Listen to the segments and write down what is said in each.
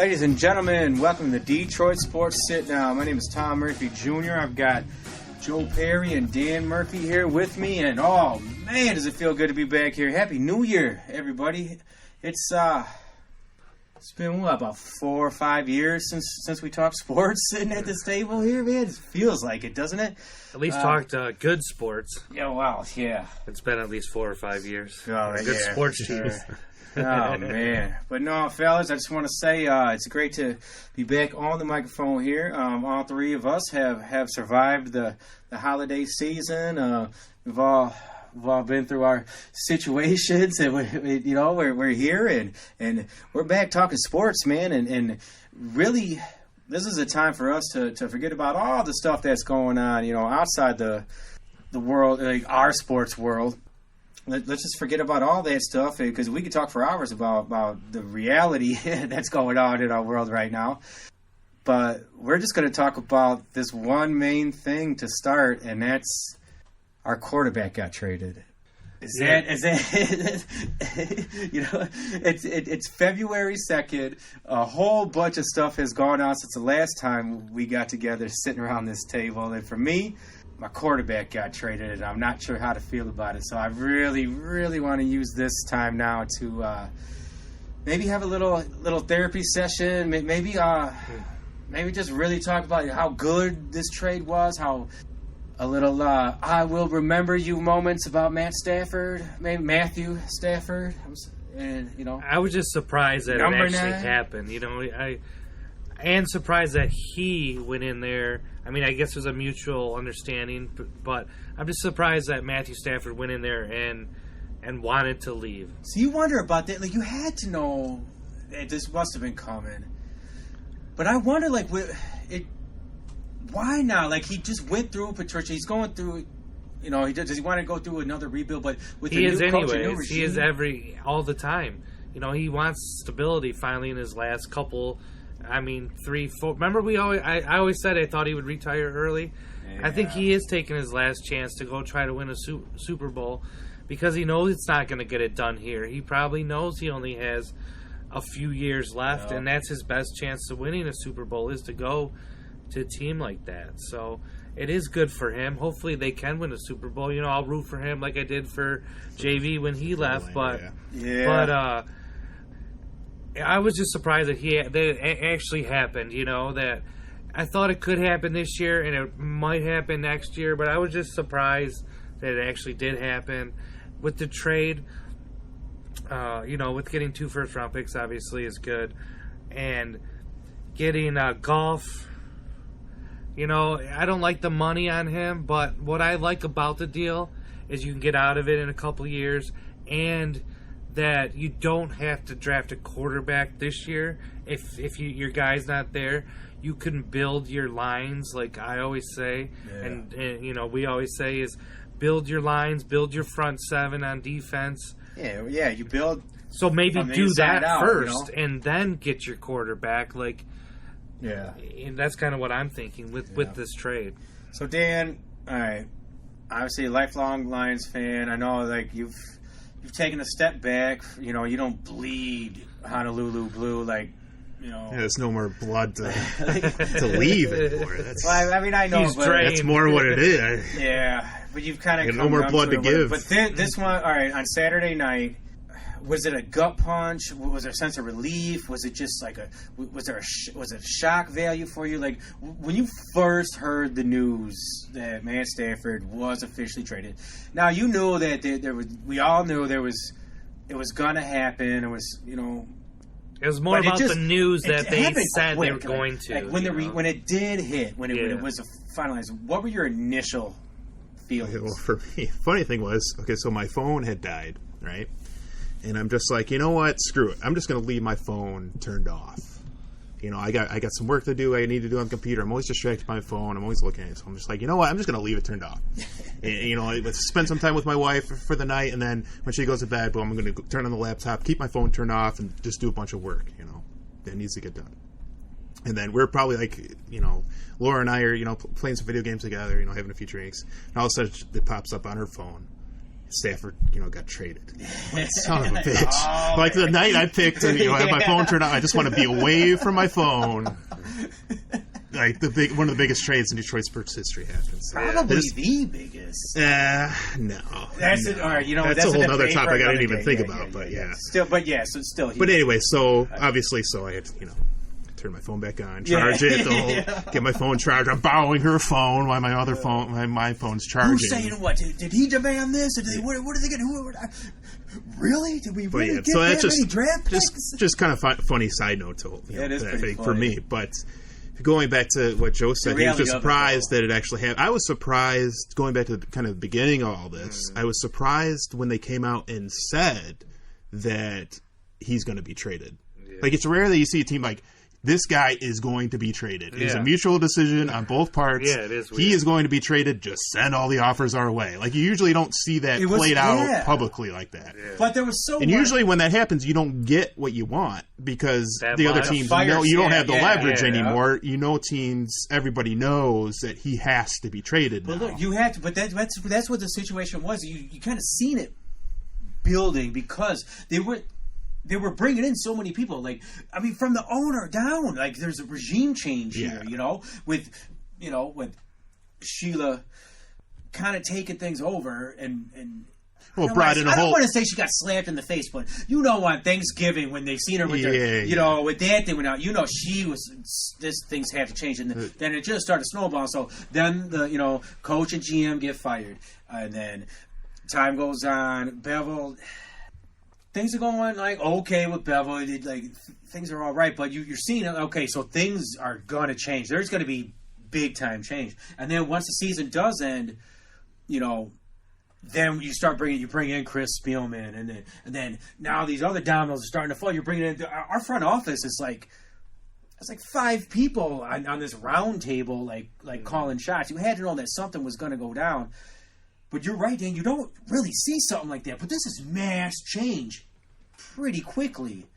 Ladies and gentlemen, welcome to Detroit Sports Sit Down. My name is Tom Murphy Jr. I've got Joe Perry and Dan Murphy here with me, and oh man, does it feel good to be back here. Happy New Year, everybody. It's been about 4 or 5 years since we talked sports sitting at this table here, man. It feels like it, doesn't it? At least talked good sports. Yeah, wow, yeah. It's been at least 4 or 5 years. Oh, good sports teams. Oh, man. But no, fellas, I just want to say it's great to be back on the microphone here. All three of us have survived the holiday season. We've all been through our situations, and we're here, and we're back talking sports, man. And really, this is a time for us to forget about all the stuff that's going on, outside the world, like our sports world. Let's just forget about all that stuff, because we could talk for hours about the reality that's going on in our world right now. But we're just going to talk about this one main thing to start, and that's our quarterback got traded. Is that it's February 2nd. A whole bunch of stuff has gone on since the last time we got together sitting around this table. And for me, my quarterback got traded, and I'm not sure how to feel about it. So I really, really want to use this time now to maybe have a little therapy session. Maybe just really talk about how good this trade was, how a little I will remember you moments about Matthew Stafford. And I was just surprised that it actually happened. I am surprised that he went in there. I mean, I guess there's a mutual understanding, but I'm just surprised that Matthew Stafford went in there and wanted to leave. So you wonder about that. Like, you had to know that this must have been coming. But I wonder, why now? Like, he just went through Patricia. He's going through, does he want to go through another rebuild? But with the new coach and new regime, he is all the time. He wants stability finally in his last couple. 3, 4. Remember, I always said I thought he would retire early. Yeah. I think he is taking his last chance to go try to win a Super Bowl, because he knows it's not going to get it done here. He probably knows he only has a few years left, and that's his best chance to winning a Super Bowl is to go to a team like that. So it is good for him. Hopefully they can win a Super Bowl. I'll root for him like I did for JV when he left. But I was just surprised that it actually happened. That I thought it could happen this year and it might happen next year, but I was just surprised that it actually did happen with the trade. With getting 2 first-round picks obviously is good, and getting Goff. I don't like the money on him, but what I like about the deal is you can get out of it in a couple years, and that you don't have to draft a quarterback this year. If your guy's not there, you can build your lines, like I always say, and we always say is build your lines, build your front 7 on defense. Yeah, you build. So maybe do that first, and then get your quarterback. And that's kind of what I'm thinking with this trade. So Dan, all right, obviously a lifelong Lions fan. I know, you've taken a step back. You don't bleed Honolulu blue, there's no more blood to leave anymore. I know, but that's more what it is. Yeah, but you've kind of no more blood to give. But this one, all right, on Saturday night, was it a gut punch? Was there a sense of relief? Was it just was it a shock value for you? Like, when you first heard the news that Matt Stafford was officially traded, now you knew that we all knew it was gonna happen. It was, It was more about the news that they said they were going to. When it did hit, when it was finalized, what were your initial feelings? Okay, well, for me, funny thing was, so my phone had died, right? And I'm just like, you know what? Screw it. I'm just going to leave my phone turned off. I got some work to do. I need to do on the computer. I'm always distracted by my phone. I'm always looking at it. So I'm just like, you know what? I'm just going to leave it turned off. And, I spend some time with my wife for the night, and then when she goes to bed, boom, I'm going to turn on the laptop, keep my phone turned off, and just do a bunch of work, that needs to get done. And then we're probably Laura and I are, playing some video games together, having a few drinks. And all of a sudden it pops up on her phone. Stafford, got traded. Like, son of a bitch. Like the night I picked, I had my phone turned on. I just want to be away from my phone. Like one of the biggest trades in Detroit sports history happens. Probably the biggest. No. That's it. All right, that's a whole other topic I didn't even think about. But yeah. Still, but yeah, so still. But anyway, so obviously, I had turn my phone back on, charge it, get my phone charged. I'm borrowing her phone while my other phone, my phone's charging. Who's saying what? Did he demand this? What are they going to? Really? Did we really get that many draft picks? Just kind of funny side note to it is pretty funny for me. But going back to what Joe said, he was just surprised that it actually happened. I was surprised, going back to kind of the beginning of all this, I was surprised when they came out and said that he's going to be traded. Yeah. Like, it's rare that you see a team like, this guy is going to be traded. It's a mutual decision on both parts. Yeah, it is weird. He is going to be traded. Just send all the offers our way. Like, you usually don't see that played out publicly like that. Yeah. But there was and usually when that happens, you don't get what you want because the other teams know you don't have the leverage anymore. You know, teams, everybody knows that he has to be traded. But now. Look, you have to. But that's what the situation was. You kind of seen it building because they were bringing in so many people. Like, I mean, from the owner down, like, there's a regime change here, with Sheila kind of taking things over and brought in a whole. I don't want to say she got slapped in the face, but on Thanksgiving when they seen her with with that thing went out, she was. This things have to change, and then it just started snowballing. So then the coach and GM get fired, and then time goes on. Bevel. Things are going like okay with Bevel. Things are all right, but you're seeing okay. So things are gonna change. There's gonna be big time change, and then once the season does end, then you bring in Chris Spielman, and then now these other dominoes are starting to fall. You're bringing in our front office is like. It's like 5 people on this round table, like calling shots. You had to know that something was going to go down. But you're right, Dan. You don't really see something like that. But this is mass change pretty quickly.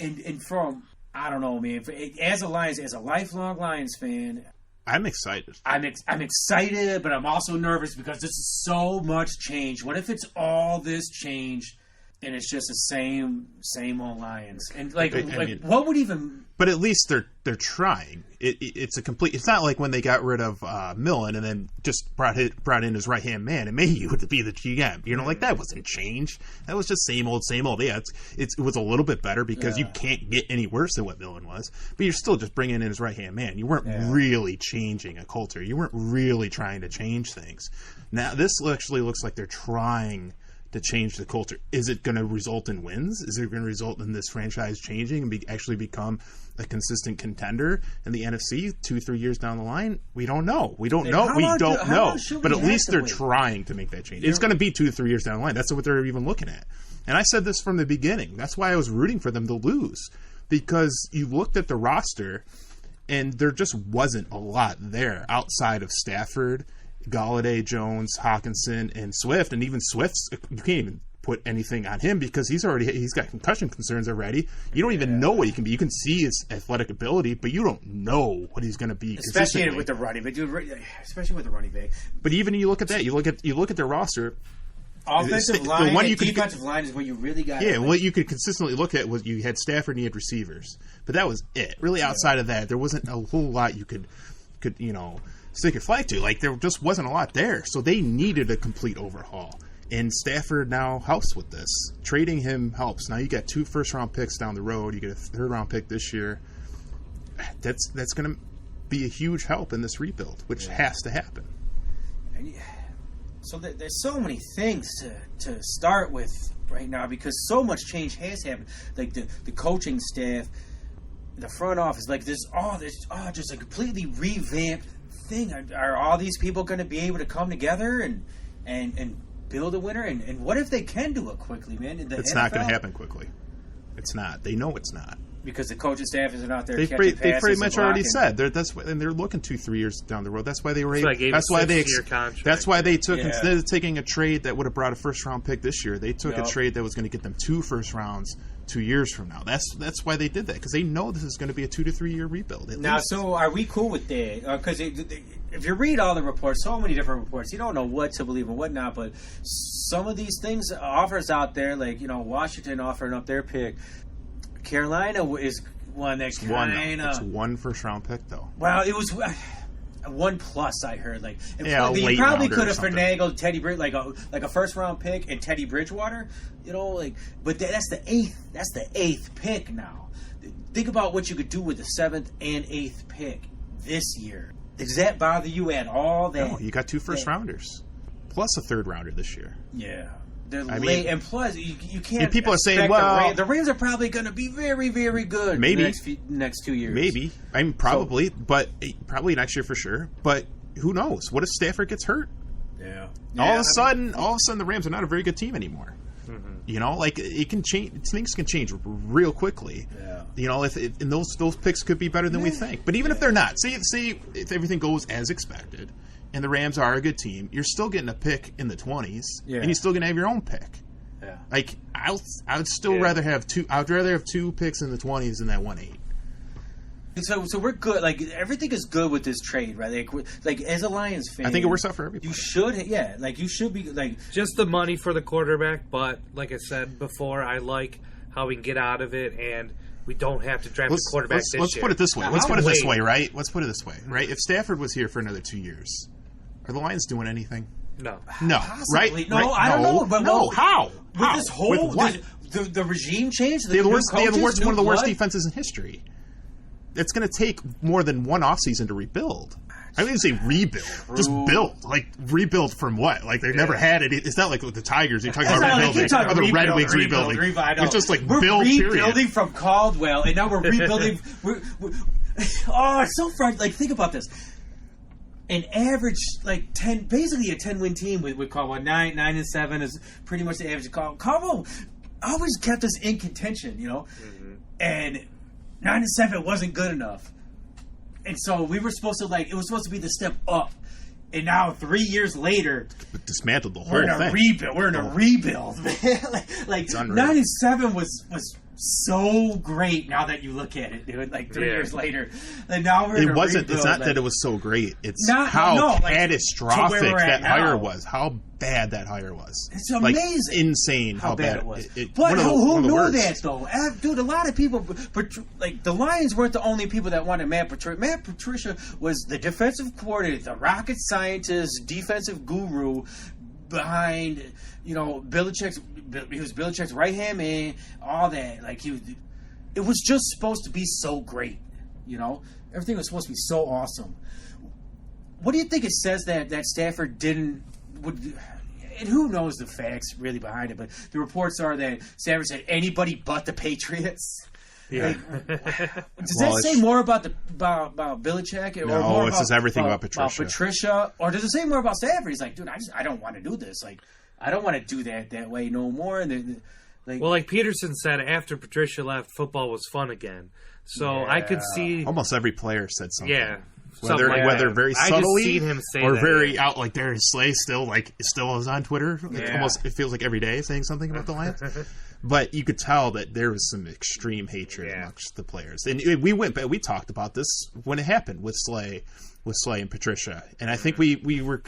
And from, I don't know, man. As a lifelong Lions fan, I'm excited. I'm excited, but I'm also nervous because this is so much change. What if it's all this change and it's just the same old Lions? And what would even? But at least they're trying. It's a complete. It's not like when they got rid of Millen and then just brought in his right hand man and made you to be the GM. Like that wasn't change. That was just same old. Yeah, it was a little bit better because you can't get any worse than what Millen was. But you're still just bringing in his right hand man. You weren't really changing a culture. You weren't really trying to change things. Now this actually looks like they're trying to change the culture. Is it going to result in wins? Is it going to result in this franchise changing and actually become a consistent contender in the NFC 2-3 years down the line? We don't know. We don't know. But at least they're trying to make that change. It's going to be 2 to 3 years down the line. That's what they're even looking at. And I said this from the beginning. That's why I was rooting for them to lose. Because you looked at the roster and there just wasn't a lot there outside of Stafford, Galladay, Jones, Hawkinson, and Swift. And even Swift's, you can't even put anything on him because he's got concussion concerns already. You don't even know what he can be. You can see his athletic ability, but you don't know what he's going to be. Especially with the running back. Especially with the running back. But even you look at that, you look at their roster. Offensive line and defensive line is what you really got. Yeah, what you could consistently look at was you had Stafford and you had receivers, but that was it. Really, outside of that, there wasn't a whole lot you could stick your flag to. Like there just wasn't a lot there, so they needed a complete overhaul. And Stafford now helps with this. Trading him helps. Now you got 2 first-round picks down the road. You get a 3rd-round pick this year. That's going to be a huge help in this rebuild, which has to happen. So there's so many things to start with right now because so much change has happened. Like the coaching staff, the front office, like there's just a completely revamped thing. Are all these people going to be able to come together and build a winner? And what if they can do it quickly, man? It's not going to happen quickly. It's not. They know it's not. Because the coaching staff isn't out there they catching passes. They pretty much already said and they're looking 2-3 years down the road. That's why they were able. That's why they took instead of taking a trade that would have brought a 1st-round pick this year, they took a trade that was going to get them 2 first rounds 2 years from now. That's why they did that because they know this is going to be a 2 to 3 year rebuild. Now, so are we cool with that? Because if you read all the reports, so many different reports, you don't know what to believe and what not. But some of these things, offers out there, like Washington offering up their pick. Carolina is one that kind of. It's one first-round pick, though. Well, it was. 1+, I heard. Like, you probably could have finagled Teddy like a first round pick and Teddy Bridgewater, but that's the eighth. That's the eighth pick now. Think about what you could do with the 7th and 8th pick this year. Does that bother you at all? No, you got 2 first rounders plus a 3rd rounder this year. Yeah. They're late, and plus you can't. And people are saying, "Well, the Rams are probably going to be very, very good. Maybe next 2 years. Maybe probably, but probably next year for sure. But who knows? What if Stafford gets hurt? Yeah. All of a sudden, the Rams are not a very good team anymore. Mm-hmm. It can change. Things can change real quickly. Yeah. And those picks could be better than we think. But even if they're not, say if everything goes as expected, and the Rams are a good team, you're still getting a pick in the 20s, and you're still going to have your own pick. Yeah. Like, I would still rather have 2. I'd rather have 2 picks in the 20s than that 1-8. So we're good. Like, everything is good with this trade, right? Like as a Lions fan, I think it works out for everybody. You should be like just the money for the quarterback. But like I said before, I like how we can get out of it and. We don't have to draft a quarterback this year. Let's put it this way. Let's put it this way, right? Let's put it this way, right? If Stafford was here for another 2 years, are the Lions doing anything? No. Possibly. Right? No, right? I don't know. But How? With this whole with what? The regime change. They have one of the worst defenses in history. It's going to take more than one offseason to rebuild. I wouldn't say rebuild, just build. Like, rebuild from what? Like, they've never had it. It's not like with the Tigers. You're talking about rebuilding. Or the Red Wings rebuilding. It's just like we're build, rebuilding from Caldwell, and now we're rebuilding. It's so frustrating. Like, think about this. An average, basically a 10-win team with Caldwell. 9-7 is pretty much the average of Caldwell. Caldwell always kept us in contention, Mm-hmm. And 9-7 wasn't good enough. And so we were supposed to it was supposed to be the step up. And now 3 years later, dismantled the whole thing. We're in a rebuild, man. 9-7 was so great now that you look at it, dude. 3 years later. And now we're in a rebuild. It's not that it was so great. It's catastrophic that hire was. How bad that hire was. It's amazing. Insane how bad it was. But who knew that, though? Dude, a lot of people, the Lions weren't the only people that wanted Matt Patricia. Matt Patricia was the defensive coordinator, the rocket scientist, defensive guru behind, Belichick's. He was Belichick's right-hand man, all that. It was just supposed to be so great, Everything was supposed to be so awesome. What do you think it says that Stafford and who knows the facts really behind it, but the reports are that Stafford said anybody but the Patriots. Yeah. Does that say more about about Belichick? No, or more it says everything about Patricia. Or does it say more about Stafford? He's like, dude, I don't want to do this. I don't want to do that way no more. And like Peterson said, after Patricia left, football was fun again. So I could see almost every player said something. Yeah. Whether very subtly him say or that, very out, like Darius Slay still is on Twitter. Almost it feels like every day saying something about the Lions. But you could tell that there was some extreme hatred amongst the players. And we talked about this when it happened with Slay and Patricia. And I think we were.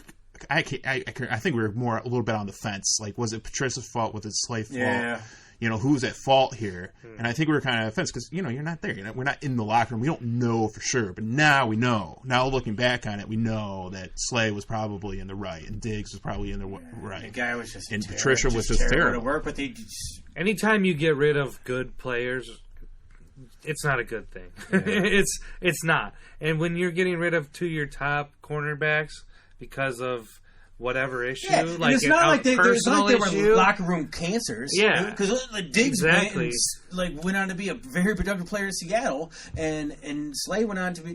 I think we were a little bit on the fence. Like, was it Patricia's fault? Was it Slay's fault? Yeah. Who's at fault here? And I think we were kind of on the fence because, you're not there. We're not in the locker room. We don't know for sure. But now we know. Now looking back on it, we know that Slay was probably in the right and Diggs was probably in the right. The guy was just and Patricia was just terrible. To work with. Anytime you get rid of good players, it's not a good thing. Yeah. It's not. And when you're getting rid of 2 of your top cornerbacks because of whatever issue, it's not like they were locker room cancers. Yeah, because Diggs went on to be a very productive player in Seattle, and Slay went on to be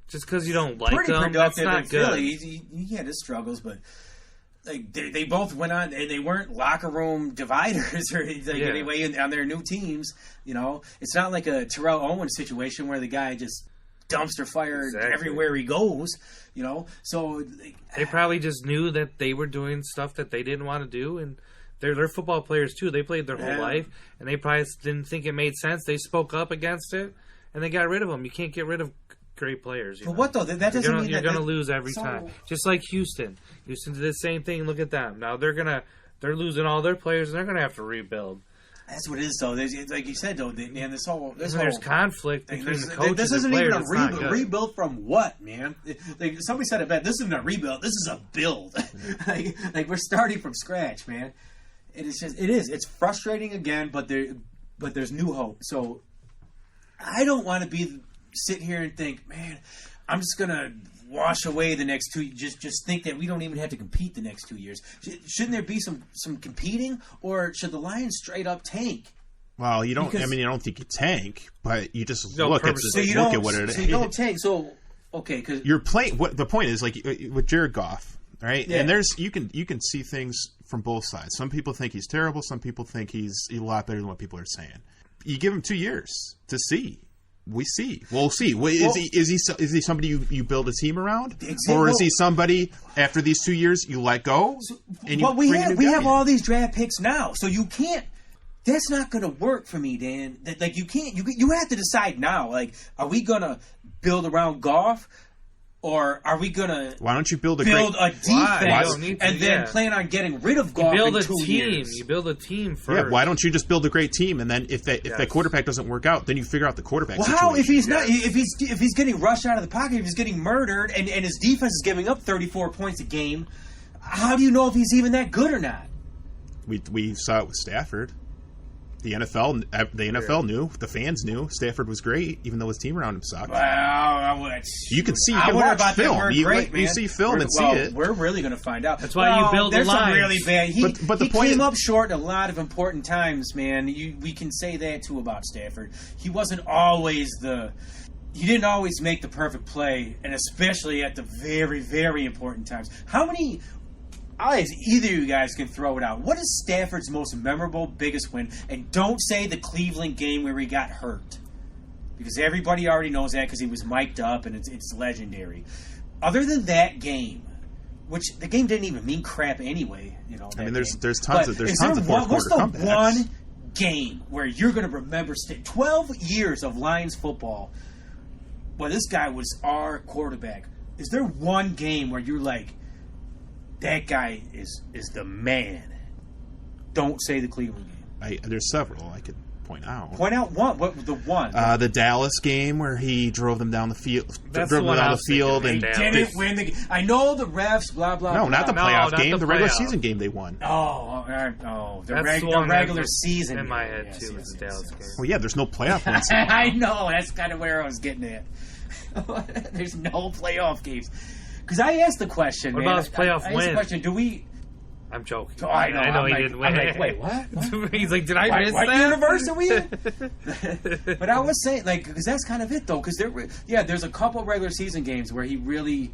just because you don't like pretty him, productive that's not in good. Philly. He had his struggles, but they both went on, and they weren't locker room dividers or anyway on their new teams. It's not like a Terrell Owens situation where the guy just dumpster fire everywhere he goes. So they probably just knew that they were doing stuff that they didn't want to do, and they're football players too. They played their whole life, and they probably didn't think it made sense. They spoke up against it, and they got rid of them. You can't get rid of great players. But what though? That doesn't mean you're gonna lose every time. Just like Houston. Houston did the same thing. Look at them. Now they're losing all their players, and they're gonna have to rebuild. That's what it is, though. Like you said, though, man, there's conflict between the coaches. This isn't and even players. a rebuild from what, man? Like somebody said it best. This isn't a rebuild. This is a build. like we're starting from scratch, man. It is. It's frustrating again, but there's new hope. So I don't want to sit here and think, man, I'm just gonna wash away the next 2 years. Just think that we don't even have to compete the next 2 years. Shouldn't there be some competing, or should the Lions straight up tank? Well, you don't. I mean, you don't think you tank, but you just look at what it is. So you don't tank. So okay, because you're playing. What the point is, like with Jared Goff, right? Yeah. And you can see things from both sides. Some people think he's terrible. Some people think he's a lot better than what people are saying. You give him 2 years to see. We'll see. Is he somebody you build a team around, or is he somebody after these 2 years you let go? But we have all these draft picks now, so you can't. That's not going to work for me, Dan. Like you can't. You have to decide now. Like, are we going to build around Goff? Or are we going to Why don't you build a defense and then plan on getting rid of Goff in 2 years? You build a team first. Yeah, why don't you just build a great team, and then if that quarterback doesn't work out, then you figure out the quarterback situation. How if he's not if he's getting rushed out of the pocket, if he's getting murdered, and his defense is giving up 34 points a game, how do you know if he's even that good or not? We saw it with Stafford. The NFL knew. The fans knew. Stafford was great, even though his team around him sucked. Well, you can see. You can watch film. You see film and see it. We're really going to find out. That's why you build the lines. Some really bad. He came up short a lot of important times, man. We can say that too about Stafford. He wasn't always He didn't always make the perfect play, and especially at the very, very important times. How many? Either of you guys can throw it out. What is Stafford's most memorable, biggest win? And don't say the Cleveland game where he got hurt, because everybody already knows that because he was mic'd up and it's legendary. Other than that game, which the game didn't even mean crap anyway, I mean, there's tons of fourth what's quarter the comebacks. One game where you're going to remember 12 years of Lions football? Well, this guy was our quarterback. Is there one game where you're like, that guy is the man? Don't say the Cleveland game. There's several I could point out. Point out one. What the one? The Dallas game where he drove them down the field. That's the one and didn't win the game. I know the refs. Blah blah. No, blah. not the playoff game. The regular season game they won. The regular season. In my head too is the Dallas game. Well, yeah. There's no playoff ones. I know. That's kind of where I was getting at. There's no playoff games. Because I asked the question, what about his playoff win? I asked the question, do we... I'm joking. Oh, I know he didn't win. I'm like, wait, what? He's like, did I miss what that? universe are we in? But I was saying, because that's kind of it, though. Because there's a couple regular season games where he really...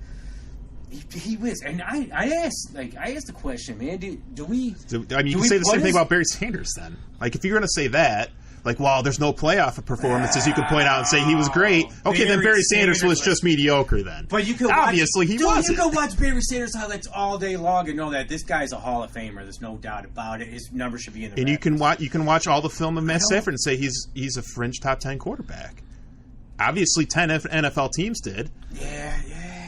He wins. And I asked the question, man, do we... I mean, you can say the same thing about Barry Sanders, then. Like, if you're going to say that... Like, well, there's no playoff performances you can point out and say he was great. Okay, then Barry Sanders was just mediocre then. But you can obviously he wasn't. You can watch Barry Sanders highlights all day long and know that this guy's a Hall of Famer. There's no doubt about it. His number should be in the. And you can watch all the film of Matt Stafford and say he's a fringe top 10 quarterback. Obviously, 10 NFL teams did. Yeah.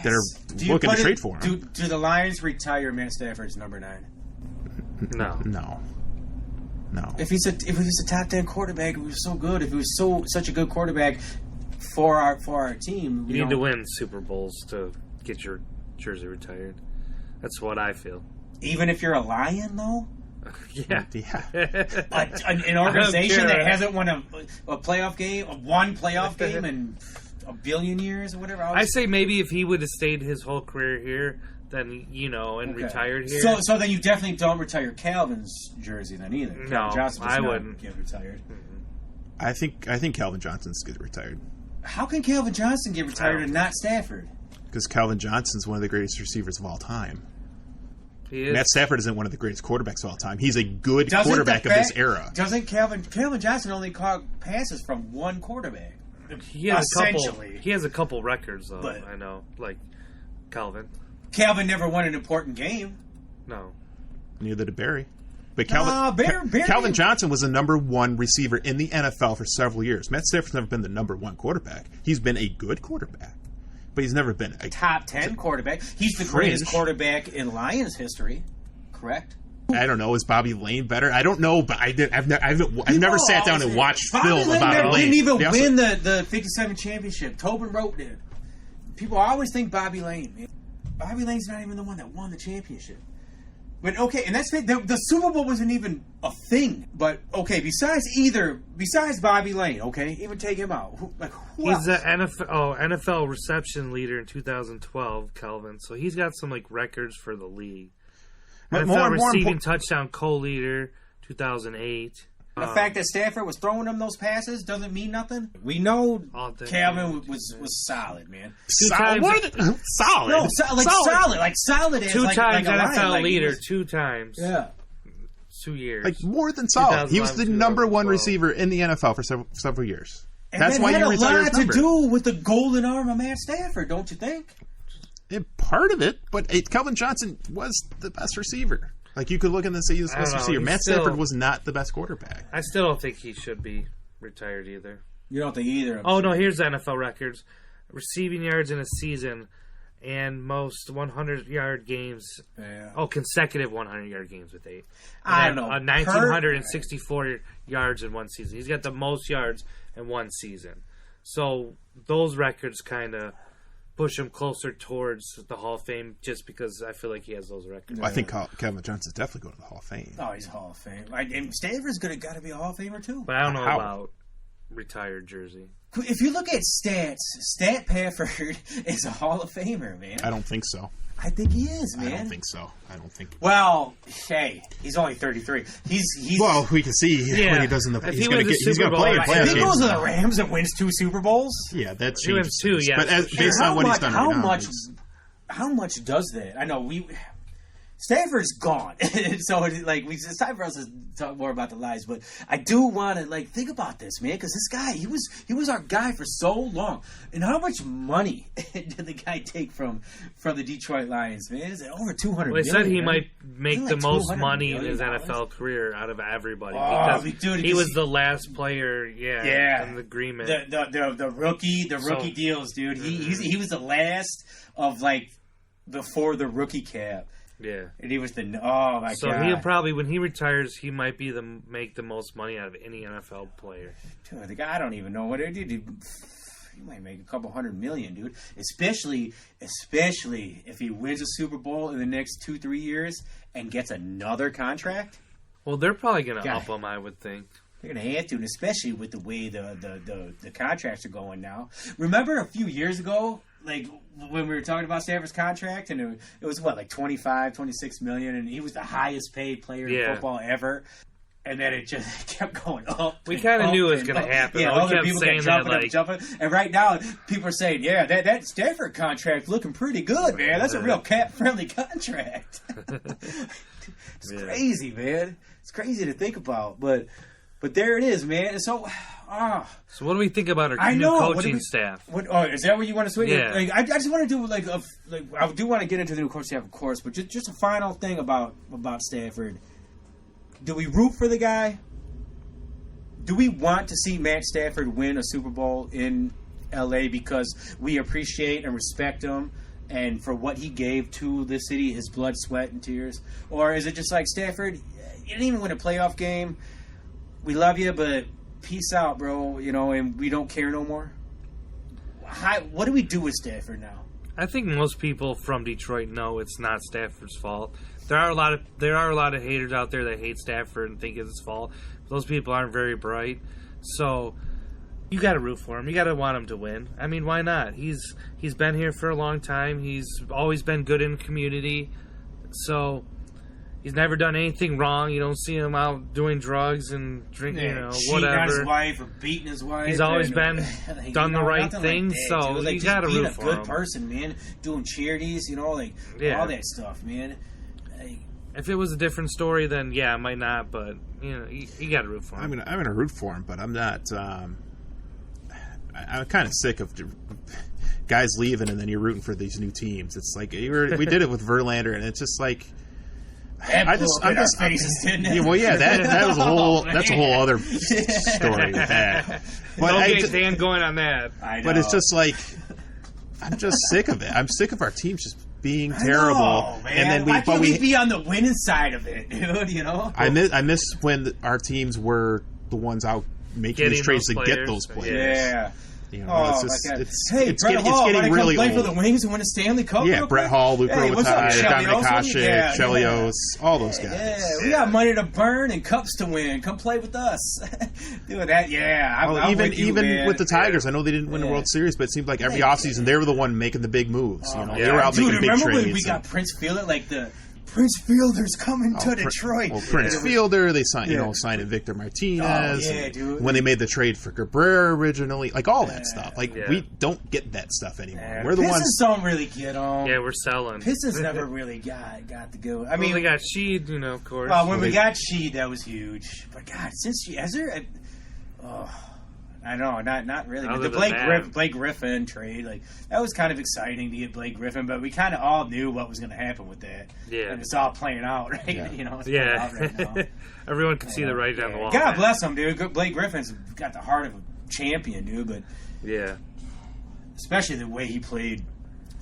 They're looking to trade for him. Do the Lions retire Matt Stafford's number 9? No. If he's a top 10 quarterback, it was so good. If he was such a good quarterback for our team, you need to win Super Bowls to get your jersey retired. That's what I feel. Even if you're a Lion, though. Yeah. An organization that hasn't won a playoff game, one playoff game in a billion years or whatever. I say maybe if he would have stayed his whole career here, then retired here. So then you definitely don't retire Calvin's jersey then either. No, I wouldn't get retired. Mm-hmm. I think Calvin Johnson's get retired. How can Calvin Johnson get retired and not Stafford? Because Calvin Johnson's one of the greatest receivers of all time. He is. Matt Stafford isn't one of the greatest quarterbacks of all time. He's a good quarterback of this era. Doesn't Calvin Johnson only caught passes from one quarterback? He has a couple records though. But, I know, like Calvin never won an important game. No. Neither did Barry. But Calvin Johnson was the number 1 receiver in the NFL for several years. Matt Stafford's never been the number 1 quarterback. He's been a good quarterback. but he's never been a top 10 quarterback. He's the greatest quarterback in Lions history, correct? I don't know. Is Bobby Lane better? I don't know, but I've never sat down and watched film about Lane. Didn't even win the 57 championship. Tobin Rote did. People always think Bobby Lane, man. Bobby Lane's not even the one that won the championship. But okay, and that's the Super Bowl wasn't even a thing. But okay, besides Bobby Lane, okay, even take him out. Who He's else? the NFL reception leader in 2012, Kelvin. So he's got some records for the league. NFL receiving touchdown co-leader 2008. The fact that Stafford was throwing them those passes doesn't mean nothing. We know Calvin was solid, man. Solid. Solid. No, solid. Like solid. Two times NFL leader. Was, 2 times. Yeah. 2 years. Like more than solid. He was the number 1 receiver in the NFL for several years. And that's why you retired his number. That had a lot to do with the golden arm of Matt Stafford, don't you think? Part of it, but Calvin Johnson was the best receiver. Like, you could look and say he was the best receiver. Matt Stafford was not the best quarterback. I still don't think he should be retired either. You don't think either? Oh, no, here's the NFL records. Receiving yards in a season and most 100-yard games. Yeah. Oh, consecutive 100-yard games with 8. I don't know. 1,964 yards in one season. He's got the most yards in one season. So those records kind of push him closer towards the Hall of Fame just because I feel like he has those records. Well, I think Calvin Johnson's definitely going to the Hall of Fame. Oh, he's Hall of Fame. And Stafford's got to be a Hall of Famer, too. But I don't know about retired jersey. If you look at stats, Stat Pafford is a Hall of Famer, man. I don't think so. I think he is, man. I don't think so. I don't think. Well, hey, he's only 33. He's well, we can see what he does in the. He's going to play in playoff games. If he goes to the Rams and wins 2 Super Bowls, yeah, that changes. He wins 2, yeah. But based on what he's done right now, how much does that? I know Stafford's gone, so it's time for us to talk more about the lives. But I do want to think about this, man, because this guy he was our guy for so long. And how much money did the guy take from the Detroit Lions, man? Is it over $200 million? Well, they said he might make the most money in his NFL career out of everybody because he was the last player, in the agreement. The rookie deals, dude. He was the last of before the rookie cap. Yeah, and he was God. So he'll probably, when he retires, he might be make the most money out of any NFL player. Dude, the guy I don't even know what it did. He might make a couple $100 million, dude. Especially if he wins a Super Bowl in the next 2-3 years and gets another contract. Well, they're probably going to up him, I would think. They're going to have to, and especially with the way the contracts are going now. Remember a few years ago, when we were talking about Stafford's contract, and it was what, $25-26 million, and he was the highest paid player in football ever. And then it just kept going up. We kind of knew it was going to happen. Yeah, other people kept jumping. And right now, people are saying, yeah, that Stafford contract looking pretty good, man. That's a real cap-friendly contract. It's crazy, man. It's crazy to think about, but there it is, man. So what do we think about our new coaching staff? Is that what you want to switch? Yeah. I just want to do I do want to get into the new coaching staff, of course, but just a final thing about Stafford. Do we root for the guy? Do we want to see Matt Stafford win a Super Bowl in L.A. because we appreciate and respect him and for what he gave to the city, his blood, sweat, and tears? Or is it just like, Stafford, you didn't even win a playoff game. We love you, but peace out, bro, and we don't care no more? What do we do with Stafford now? I think most people from Detroit know it's not Stafford's fault. There are a lot of haters out there that hate Stafford and think it's his fault. Those people aren't very bright. So you got to root for him. You got to want him to win. I mean, why not? He's been here for a long time. He's always been good in the community. So he's never done anything wrong. You don't see him out doing drugs and drinking, whatever. Cheating on his wife or beating his wife. He's always been done the right thing, so you got to root for him. Being a good person, man. Doing charities, all that stuff, man. If it was a different story, then I might not. But you got to root for him. I'm gonna root for him, but I'm not. I'm kind of sick of guys leaving and then you're rooting for these new teams. It's like we did it with Verlander, and it's just like. I'm just faces, didn't it? Yeah, well, that was a whole. That's a whole other story with that. But Dan going on that. I know. But it's just like I'm just sick of it. I'm sick of our teams just being terrible. I know, man. And then why can't we be on the winning side of it, dude? You know, I miss when our teams were the ones out making these trades to get those players. Yeah. You know, it's Brett Hall, getting really play old. for the Wings and win a Stanley Cup. Yeah, Brett Hall, Luke Robitaille, Dominic Hasek, Chelios, all those guys. Yeah, we got money to burn and cups to win. Come play with us. Doing that, even with the Tigers, I know they didn't win the World Series, but it seemed like every offseason they were the one making the big moves. You know, they were out making big trades. Remember when we got Prince Fielder, like the Prince Fielder's coming to Detroit. Prince Fielder, they signed Victor Martinez. Dude. When they made the trade for Cabrera originally, like all that stuff. Like we don't get that stuff anymore. We're the Pistons ones don't really get them. Yeah, we're selling. Pistons never really got the go. I mean, we got Sheed, of course. Well, when we got Sheed, that was huge. But God, since she has there. I know, not really. But the Blake Griffin trade, like that was kind of exciting to get Blake Griffin, but we kind of all knew what was going to happen with that. Yeah, and it's all playing out, right? Yeah. It's playing out right now. Everyone can see the writing on the wall. God bless him, dude. Blake Griffin's got the heart of a champion, dude. But especially the way he played,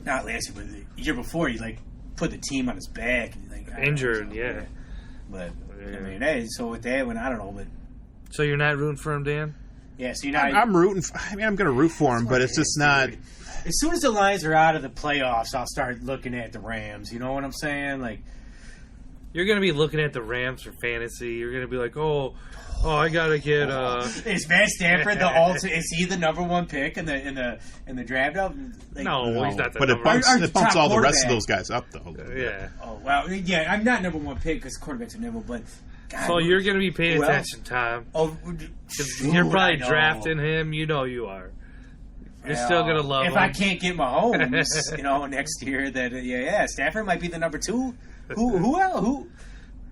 not last year, but the year before, he like put the team on his back and like injured, But I mean, hey, so with that, I don't know, but so you're not rooting for him, Dan? Yeah, so I'm rooting. I'm going to root for him, but it's just not. As soon as the Lions are out of the playoffs, I'll start looking at the Rams. You know what I'm saying? Like, you're going to be looking at the Rams for fantasy. You're going to be like, oh, I got to get. Is Matt Stafford the ultimate? Is he the number one pick in the draft? Like, no, he's not. But it bumps all the rest of those guys up, though. Yeah. Oh well, yeah. I'm not number one pick because quarterbacks are number one. God, so you're going to be paying attention, Tom. Oh, you're probably drafting him. You know you are. You're still going to love him. If I can't get Mahomes, next year, that Stafford might be the number two. Who else? Who?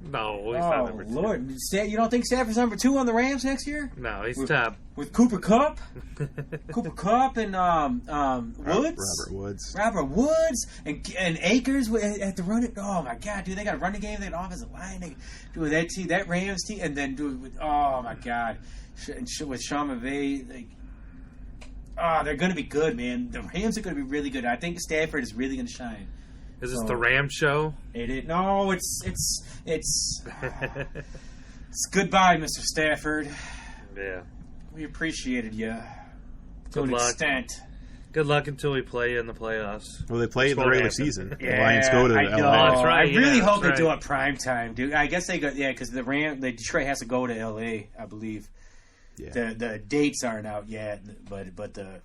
No, he's not number two. Lord, you don't think Stafford's number two on the Rams next year? No, he's top. With Cooper Kupp? Cooper Kupp and Woods? Robert Woods and Akers at the running. Oh, my God, dude, they got a running game, they got an offensive line. Dude, that Rams team, and then, dude, oh, my God. With Sean McVay, they're going to be good, man. The Rams are going to be really good. I think Stafford is really going to shine. Is this the Ram show? No, it's goodbye, Mr. Stafford. Yeah. We appreciated you to an extent. Good luck until we play in the playoffs. Well, they play in the regular season. Yeah, the Lions go to LA. That's right. I really hope they do it prime time, dude. I guess they go, because the Detroit has to go to LA, I believe. Yeah. The dates aren't out yet, but the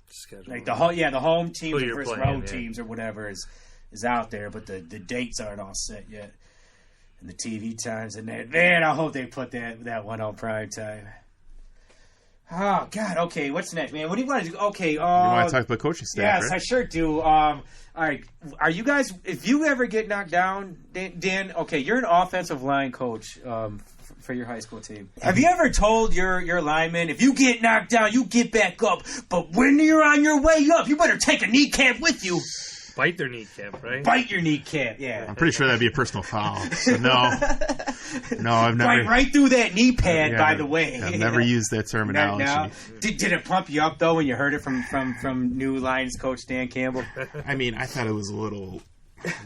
schedule. Like the home teams and first road teams or whatever is out there, but the dates aren't all set yet, and the TV times and that. Man, I hope they put that one on prime time. Oh God, okay, what's next, man? What do you want to do? Okay, you want to talk about coaching staff? Yes, right? I sure do. All right, are you guys? If you ever get knocked down, Dan, okay, you're an offensive line coach. For your high school team. Have you ever told your linemen, if you get knocked down, you get back up, but when you're on your way up, you better take a kneecap with you? Bite their kneecap, right? Bite your kneecap, yeah. I'm pretty sure that'd be a personal foul. So no, I've never. Right through that knee pad, by the way. I've never used that terminology. No. Did it pump you up, though, when you heard it from new Lions coach Dan Campbell? I mean, I thought it was a little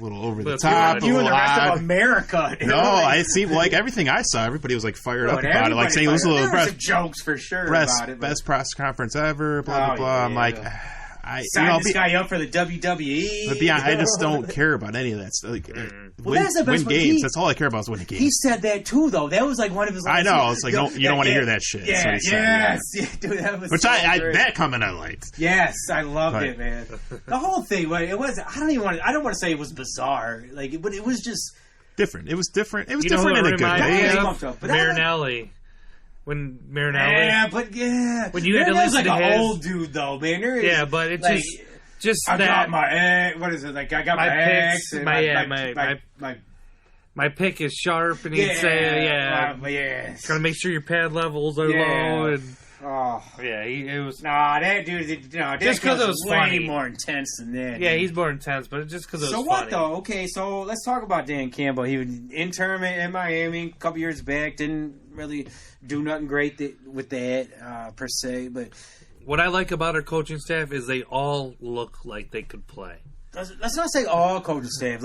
over the top. You and the rest of America. No, I see. Like everything I saw, everybody was like fired up about it. Like saying it was a little some jokes for sure about it. Best press conference ever. Blah blah blah. I'm like, sign this guy up for the WWE. But yeah, I just don't care about any of that stuff. Like, win games. That's all I care about is winning games. He said that too, though. That was like one of his. I know. It's like you don't want to hear that shit. Yeah, dude, that was. Which that comment I liked. Yes, I loved it, man. The whole thing, it was. I don't want to say it was bizarre, but it was just different. It was different. It was different in a good way. Marinelli. When Marinelli, when you had to listen to an old dude though, man. But it's like, just I that. Got my egg. What is it? Like I got my eggs. My pick is sharp, and he'd say, gotta make sure your pad levels are low. And it was that dude. Just because it was way funny. More intense than that. Yeah, he's more intense, but just because it was funny. So what though? Okay, so let's talk about Dan Campbell. He was intern in Miami a couple years back. Didn't really do nothing great with that per se, but What I like about our coaching staff is they all look like they could play. Let's not say all coaching staff.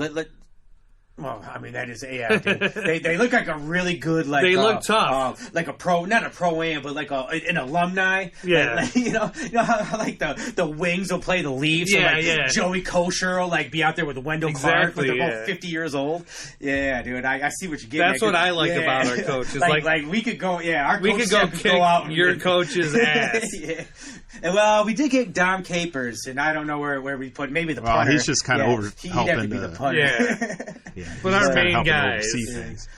Well, I mean, that is, yeah. They look like a really good, like... They look tough. Like a pro, not a pro-am, but like an alumni. Yeah. Like, you know how like the Wings will play the Leafs? Yeah, or like Joey Kosher will like be out there with Wendell Clark, but they're both 50 years old. Yeah, dude, I see what you're getting That's what I like about our coaches. like we could go, our we coach could go could kick go out your coach's ass. Yeah. And, well, we did get Dom Capers, and I don't know where we put maybe the punter. He's just kind of over He'd helping have to be the punter. Yeah. But our main guys.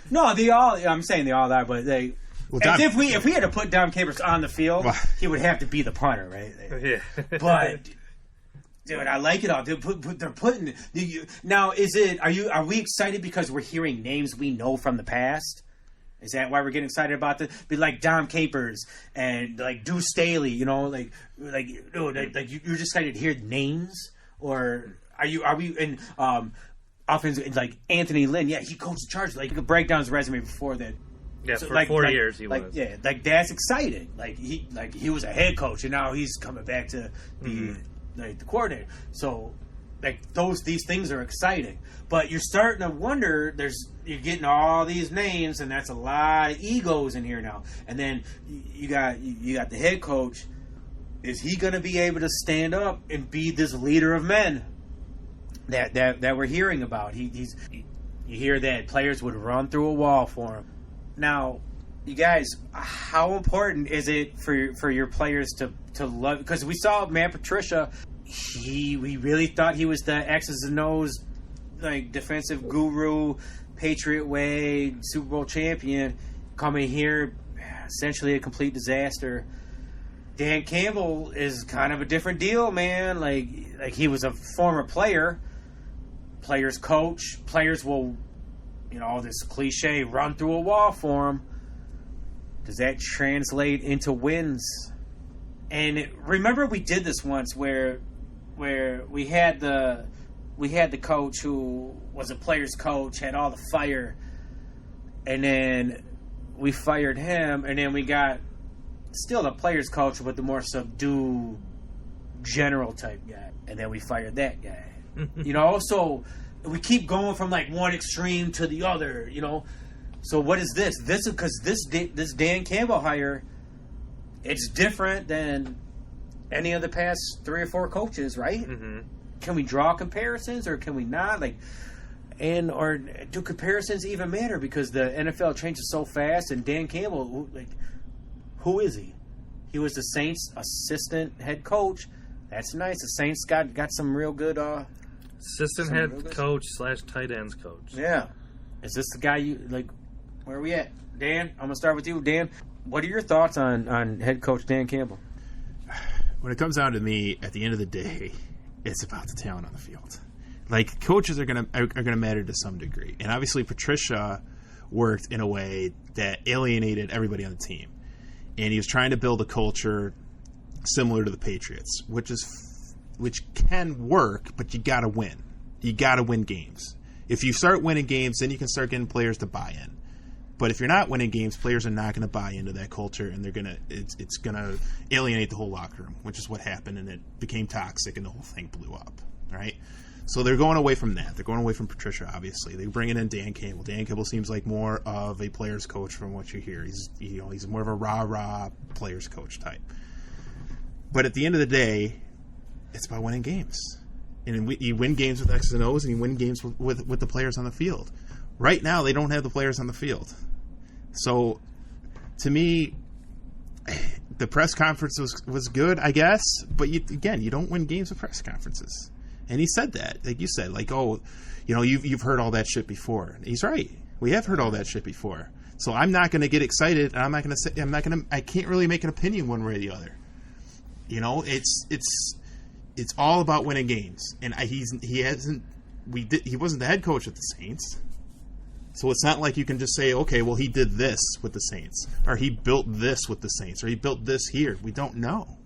No, they all. I'm saying they all are, but they. Well, if we had to put Dom Capers on the field, he would have to be the punter, right? Yeah. But dude, I like it all. They're putting now. Are we excited because we're hearing names we know from the past? Is that why we're getting excited about this? Be like Dom Capers and like Deuce Staley, you know, like you're just excited to hear names, or are we in offense like Anthony Lynn? Yeah, he coached the Chargers. Like you could break down his resume before that. Yeah, so, for 4 years he was. Yeah, like that's exciting. Like he was a head coach and now he's coming back to be the coordinator. So like these things are exciting. But you're starting to wonder. You're getting all these names, and that's a lot of egos in here now. And then you got the head coach. Is he going to be able to stand up and be this leader of men that we're hearing about? You hear that players would run through a wall for him. Now, you guys, how important is it for your players to love? Because we saw Matt Patricia. We really thought he was the X's and O's, like defensive guru, Patriot way, Super Bowl champion, coming here, essentially a complete disaster. Dan Campbell is kind of a different deal, man. Like he was a former player, players coach. Players will, this cliche, run through a wall for him. Does that translate into wins? And remember, we did this once where we had the coach who was a player's coach, had all the fire, and then we fired him, and then we got still the player's coach, but the more subdued general type guy, and then we fired that guy. So we keep going from like one extreme to the other. So what is this? This is because this Dan Campbell hire, it's different than any of the past 3 or 4 coaches, right? Mm-hmm. Can we draw comparisons or can we not? Or do comparisons even matter? Because the NFL changes so fast, and Dan Campbell, who is he? He was the Saints' assistant head coach. That's nice. The Saints got some real good assistant head coach / tight ends coach. Yeah. Is this the guy where are we at? Dan, I'm going to start with you. Dan, what are your thoughts on head coach Dan Campbell? When it comes down to me, at the end of the day, it's about the talent on the field. Like, coaches are gonna matter to some degree, and obviously Patricia worked in a way that alienated everybody on the team, and he was trying to build a culture similar to the Patriots, which can work, but you gotta win. You gotta win games. If you start winning games, then you can start getting players to buy in. But if you're not winning games, players are not going to buy into that culture, and it's going to alienate the whole locker room, which is what happened, and it became toxic, and the whole thing blew up, right? So they're going away from that. They're going away from Patricia, obviously. They're bringing in Dan Campbell. Dan Campbell seems like more of a player's coach from what you hear. He's more of a rah-rah player's coach type. But at the end of the day, it's about winning games. And you win games with X's and O's, and you win games with the players on the field. Right now, they don't have the players on the field. So, to me, the press conference was good, I guess. But, you don't win games with press conferences. And he said that. Like you said, you've heard all that shit before. And he's right. We have heard all that shit before. So, I'm not going to get excited, and I can't really make an opinion one way or the other. It's all about winning games. And he wasn't the head coach at the Saints. So it's not like you can just say, okay, well, he did this with the Saints, or he built this with the Saints, or he built this here. We don't know.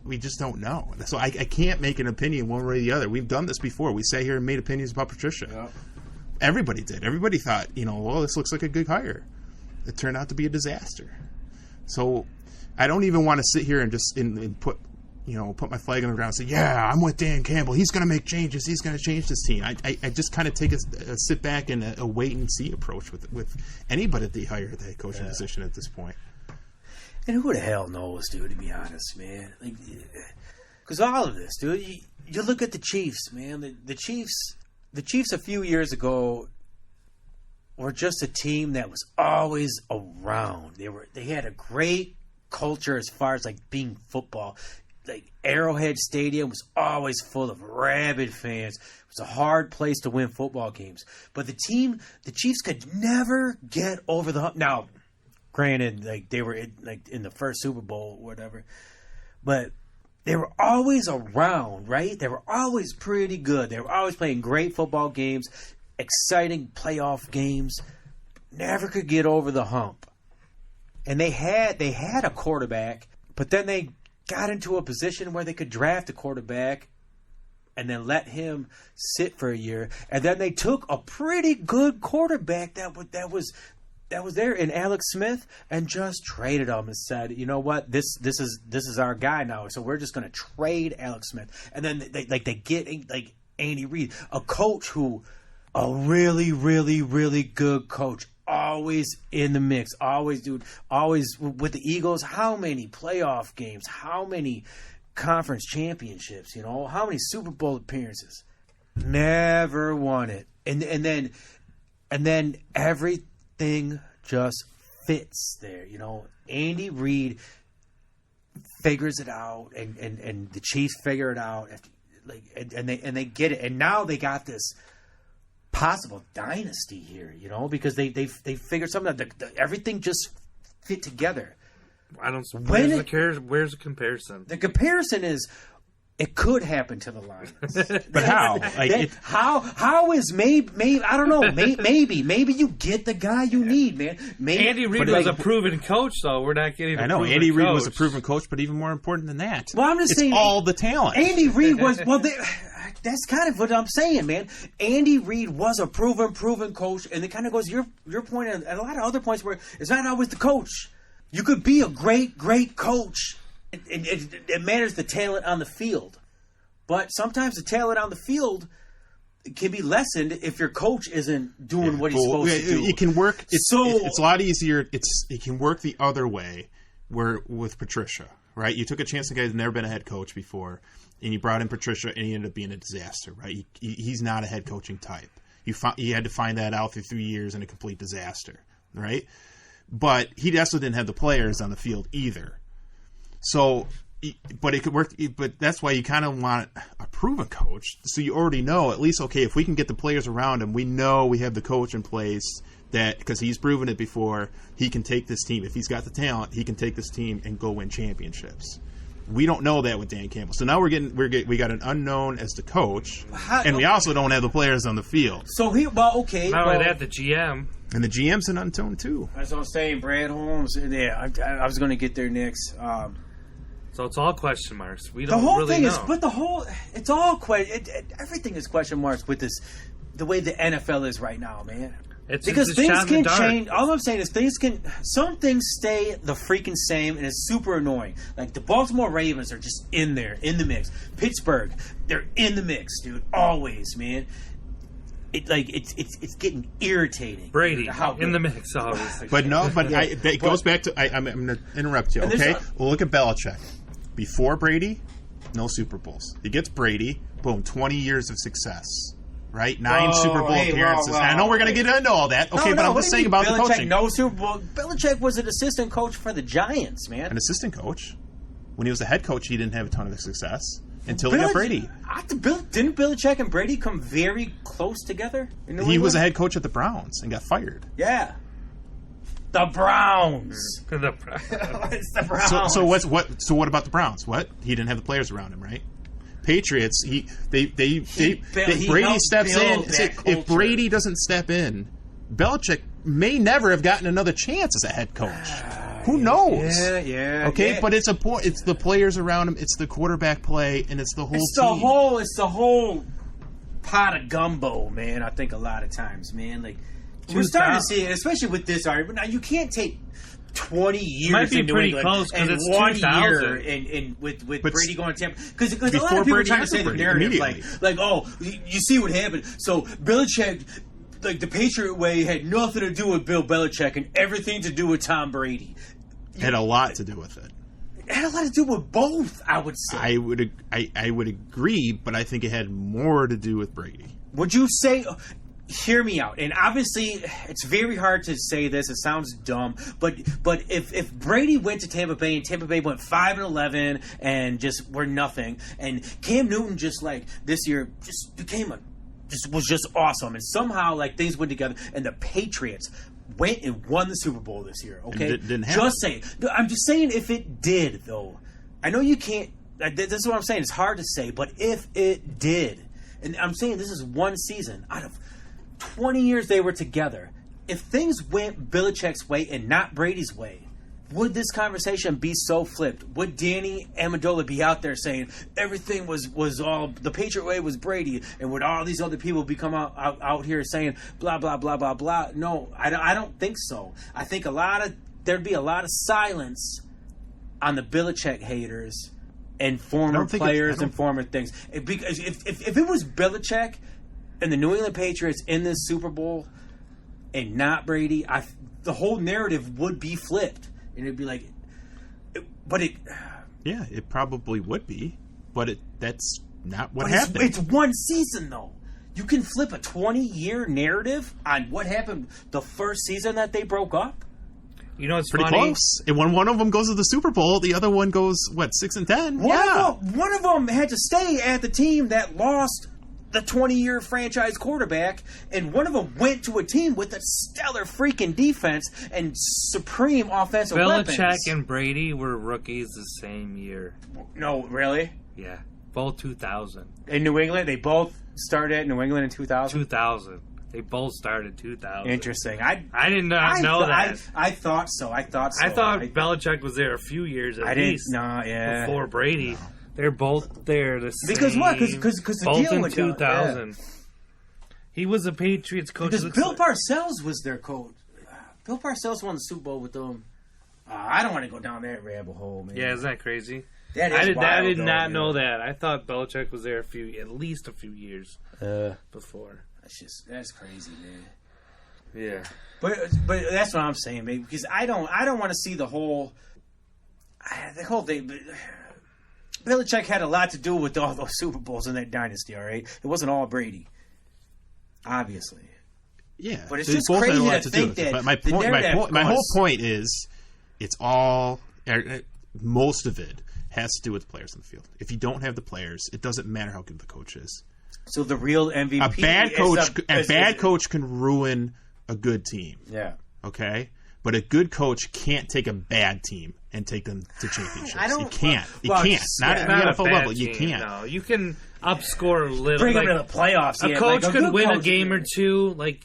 We just don't know. So I can't make an opinion one way or the other. We've done this before. We sat here and made opinions about Patricia. Yeah. Everybody did. Everybody thought, well, this looks like a good hire. It turned out to be a disaster. So I don't even want to sit here and just put put my flag on the ground and say, yeah, I'm with Dan Campbell. He's going to make changes. He's going to change this team. I just kind of take a sit back and a wait-and-see approach with anybody that they hire at the head coaching position at this point. And who the hell knows, dude, to be honest, man. Because all of this, dude, you look at the Chiefs, man. The Chiefs a few years ago were just a team that was always around. They had a great culture as far as, like, being football. Like, Arrowhead Stadium was always full of rabid fans. It was a hard place to win football games. But the Chiefs could never get over the hump. Now, granted, like, they were in the first Super Bowl or whatever, but they were always around, right? They were always pretty good. They were always playing great football games, exciting playoff games. Never could get over the hump. And they had a quarterback, but then they got into a position where they could draft a quarterback and then let him sit for a year. And then they took a pretty good quarterback that was there in Alex Smith and just traded him and said, you know what, this is our guy now, so we're just going to trade Alex Smith. And then they get like Andy Reid, a really, really, really good coach, always in the mix, always with the Eagles. How many playoff games? How many conference championships? How many Super Bowl appearances? Never won it. And then everything just fits there. Andy Reid figures it out, and the Chiefs figure it out. And they get it. And now they got this possible dynasty here, because they figured something out. Everything just fit together. I don't. Where's the comparison? The comparison is it could happen to the Lions, but how? How is maybe I don't know. Maybe you get the guy you need, man. Andy Reid was a proven coach, though. We're not getting. I know Andy Reid was a proven coach, but even more important than that, well, I'm just saying all the talent. Andy Reid was that's kind of what I'm saying, man. Andy Reid was a proven coach, and it kind of goes your point and a lot of other points where it's not always the coach. You could be a great coach, and it matters the talent on the field. But sometimes the talent on the field can be lessened if your coach isn't doing what he's supposed to do. It can work. It's a lot easier. It can work the other way, where with Patricia, right? You took a chance on a guy who's never been a head coach before, and you brought in Patricia, and he ended up being a disaster, right? He's not a head coaching type. You had to find that out through 3 years and a complete disaster, right? But he also didn't have the players on the field either. So, but it could work. But that's why you kind of want a proven coach. So you already know, at least, okay, if we can get the players around him, we know we have the coach in place that, because he's proven it before, he can take this team. If he's got the talent, he can take this team and go win championships. We don't know that with Dan Campbell. So now we got an unknown as the coach, and we also don't have the players on the field. So not only that, the GM. And the GM's an unknown too. That's what I'm saying. Brad Holmes. Yeah, I was going to get there next. So it's all question marks. We don't really know. It's all everything is question marks with this, the way the NFL is right now, man. Because things can change. All I'm saying is some things stay the freaking same, and it's super annoying. Like the Baltimore Ravens are just in there, in the mix. Pittsburgh, they're in the mix, dude. Always, man. It's getting irritating. Brady in the mix always. It goes back to I'm going to interrupt you. Okay, well, look at Belichick. Before Brady, no Super Bowls. He gets Brady, boom, 20 years of success. Right? 9 Super Bowl appearances. I know we're going to get into all that. Okay, but I'm just saying about the coaching. No Super Bowl. Belichick was an assistant coach for the Giants, man. An assistant coach? When he was a head coach, he didn't have a ton of success until he got Brady. Didn't Belichick and Brady come very close together? He was a head coach at the Browns and got fired. Yeah. The Browns. It's the Browns. So what about the Browns? What? He didn't have the players around him, right? Patriots, Brady steps in. If Brady doesn't step in, Belichick may never have gotten another chance as a head coach. Who knows? Yeah. Okay, but it's the players around him, it's the quarterback play, and it's the whole team. It's the whole pot of gumbo, man. I think a lot of times, man. Like we're starting to see it, especially with this argument. Now you can't take 20 years Might be in New pretty England, close, 'cause and it's 1 2000. year with But Brady going to Tampa. Because a lot before of people are Brady, trying to say after the Brady, narrative, like, oh, you see what happened. So Belichick, like the Patriot way, had nothing to do with Bill Belichick and everything to do with Tom Brady. Had a lot to do with it. It had a lot to do with both, I would say. I would agree, but I think it had more to do with Brady. Would you say... Hear me out, and obviously it's very hard to say this. It sounds dumb, but if Brady went to Tampa Bay and Tampa Bay went 5-11 and just were nothing, and Cam Newton just like this year just was just awesome, and somehow like things went together, and the Patriots went and won the Super Bowl this year. Okay, didn't happen. Just saying. I'm just saying if it did though. I know you can't. This is what I'm saying. It's hard to say, but if it did, and I'm saying this is one season out of 20 years they were together. If things went Belichick's way and not Brady's way, would this conversation be so flipped? Would Danny Amendola be out there saying everything was all the Patriot way was Brady, and would all these other people be come out here saying blah blah blah blah blah? No, I don't think so. I think there'd be a lot of silence on the Belichick haters and former players and former things. Because if it was Belichick and the New England Patriots in this Super Bowl and not Brady, the whole narrative would be flipped. And it'd be like... Yeah, it probably would be. But that's not what happened. It's one season, though. You can flip a 20-year narrative on what happened the first season that they broke up? You know, it's pretty funny. close. And when one of them goes to the Super Bowl, the other one goes, 6-10? One of them had to stay at the team that lost the 20-year franchise quarterback, and one of them went to a team with a stellar freaking defense and supreme offensive weapons. Belichick and Brady were rookies the same year. No, really? Yeah, both 2000. In New England? They both started at New England in 2000? 2000. They both started 2000. Interesting. I did not know that. I thought so. I thought Belichick was there a few years at least before Brady. No. They're both there. Because what? Because the both deal in went 2000. Yeah. He was a Patriots coach. Because Bill Parcells was their coach. Bill Parcells won the Super Bowl with them. I don't want to go down that rabbit hole, man. Yeah, isn't that crazy? I did not know that. I thought Belichick was there at least a few years before. That's crazy, man. Yeah, but that's what I'm saying, man. Because I don't want to see the whole thing. But Belichick had a lot to do with all those Super Bowls in that dynasty. All right, it wasn't all Brady, obviously. Yeah, but it's just crazy to think that. But my whole point is, it's all most of it has to do with the players in the field. If you don't have the players, it doesn't matter how good the coach is. So the real MVP. A bad coach can ruin a good team. Yeah. Okay, but a good coach can't take a bad team and take them to championships. You can't. You can't. Not at the NFL level. You can't. No, you can upscore a little. Bring them to the playoffs. A coach could win a game or two. Like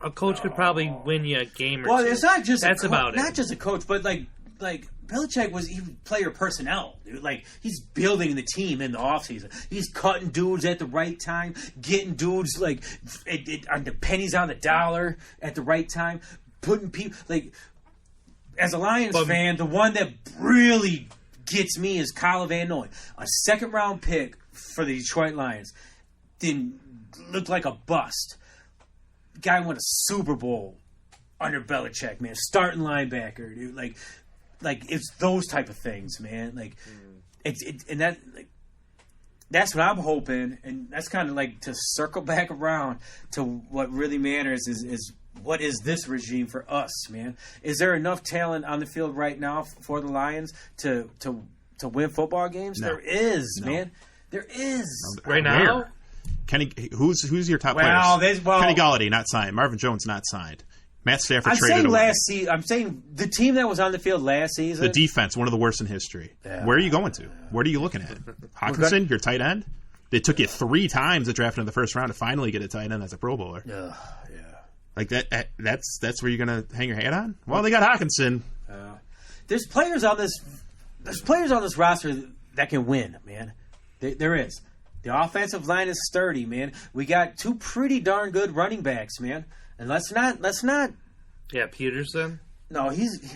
a coach could probably win you a game or two. Well, it's not just that's about it. Not just a coach, but like Belichick was even player personnel, dude. Like, he's building the team in the offseason. He's cutting dudes at the right time, getting dudes, like, on the pennies on the dollar at the right time, putting people, like, as a Lions fan, the one that really gets me is Kyle Van Noy. A second-round pick for the Detroit Lions. Didn't look like a bust. Guy won a Super Bowl under Belichick, man. Starting linebacker, dude. Like it's those type of things, man. Like that's what I'm hoping, and that's kind of like to circle back around to what really matters is what is this regime for us, man? Is there enough talent on the field right now for the Lions to win football games? No. There is, man. There is right now. Kenny, who's your top players? Kenny Galladay not signed. Marvin Jones not signed. Matt Stafford traded away. I'm saying the team that was on the field last season. The defense, one of the worst in history. Yeah. Where are you going to? What are you looking at? Hawkinson, your tight end? They took you 3 times to draft in the first round to finally get a tight end as a Pro Bowler. Yeah. Like that's where you're going to hang your hat on? Well, they got Hawkinson. There's players on this roster that can win, man. There is. The offensive line is sturdy, man. We got 2 pretty darn good running backs, man. And let's not. Yeah, Peterson. No,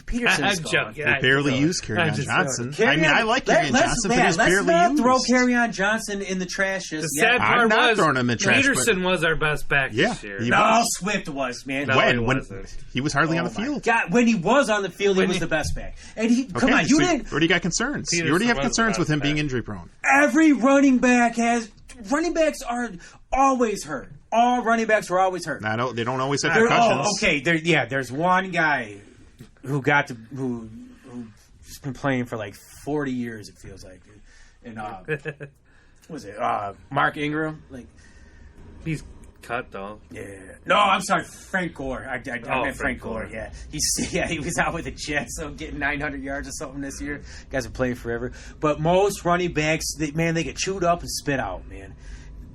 Peterson's I'm gone. joking. They barely used Kerryon Johnson. I like Kerryon Johnson, but he's barely let's used. throw Kerryon Johnson in the trash just The sad part I'm not was throwing him in trash, Peterson was our best back this year. he No, was. Swift was, man. No, he When wasn't. he was hardly on the my field. God, when he was on the field, he was the best back. And come on, you didn't. already got concerns. You already have concerns with him being injury prone. Every running backs are always hurt. All running backs are always hurt. I know they don't always have concussions. Okay. There's one guy who's been playing for like 40 years. It feels like, dude. And what was it? Mark Ingram. Like, He's cut though. yeah. No, I'm sorry, Frank Gore. I meant Frank Gore. Gore. Yeah, he was out with the Jets, so getting 900 yards or something this year. Guys are playing forever. But most running backs, they get chewed up and spit out. Man,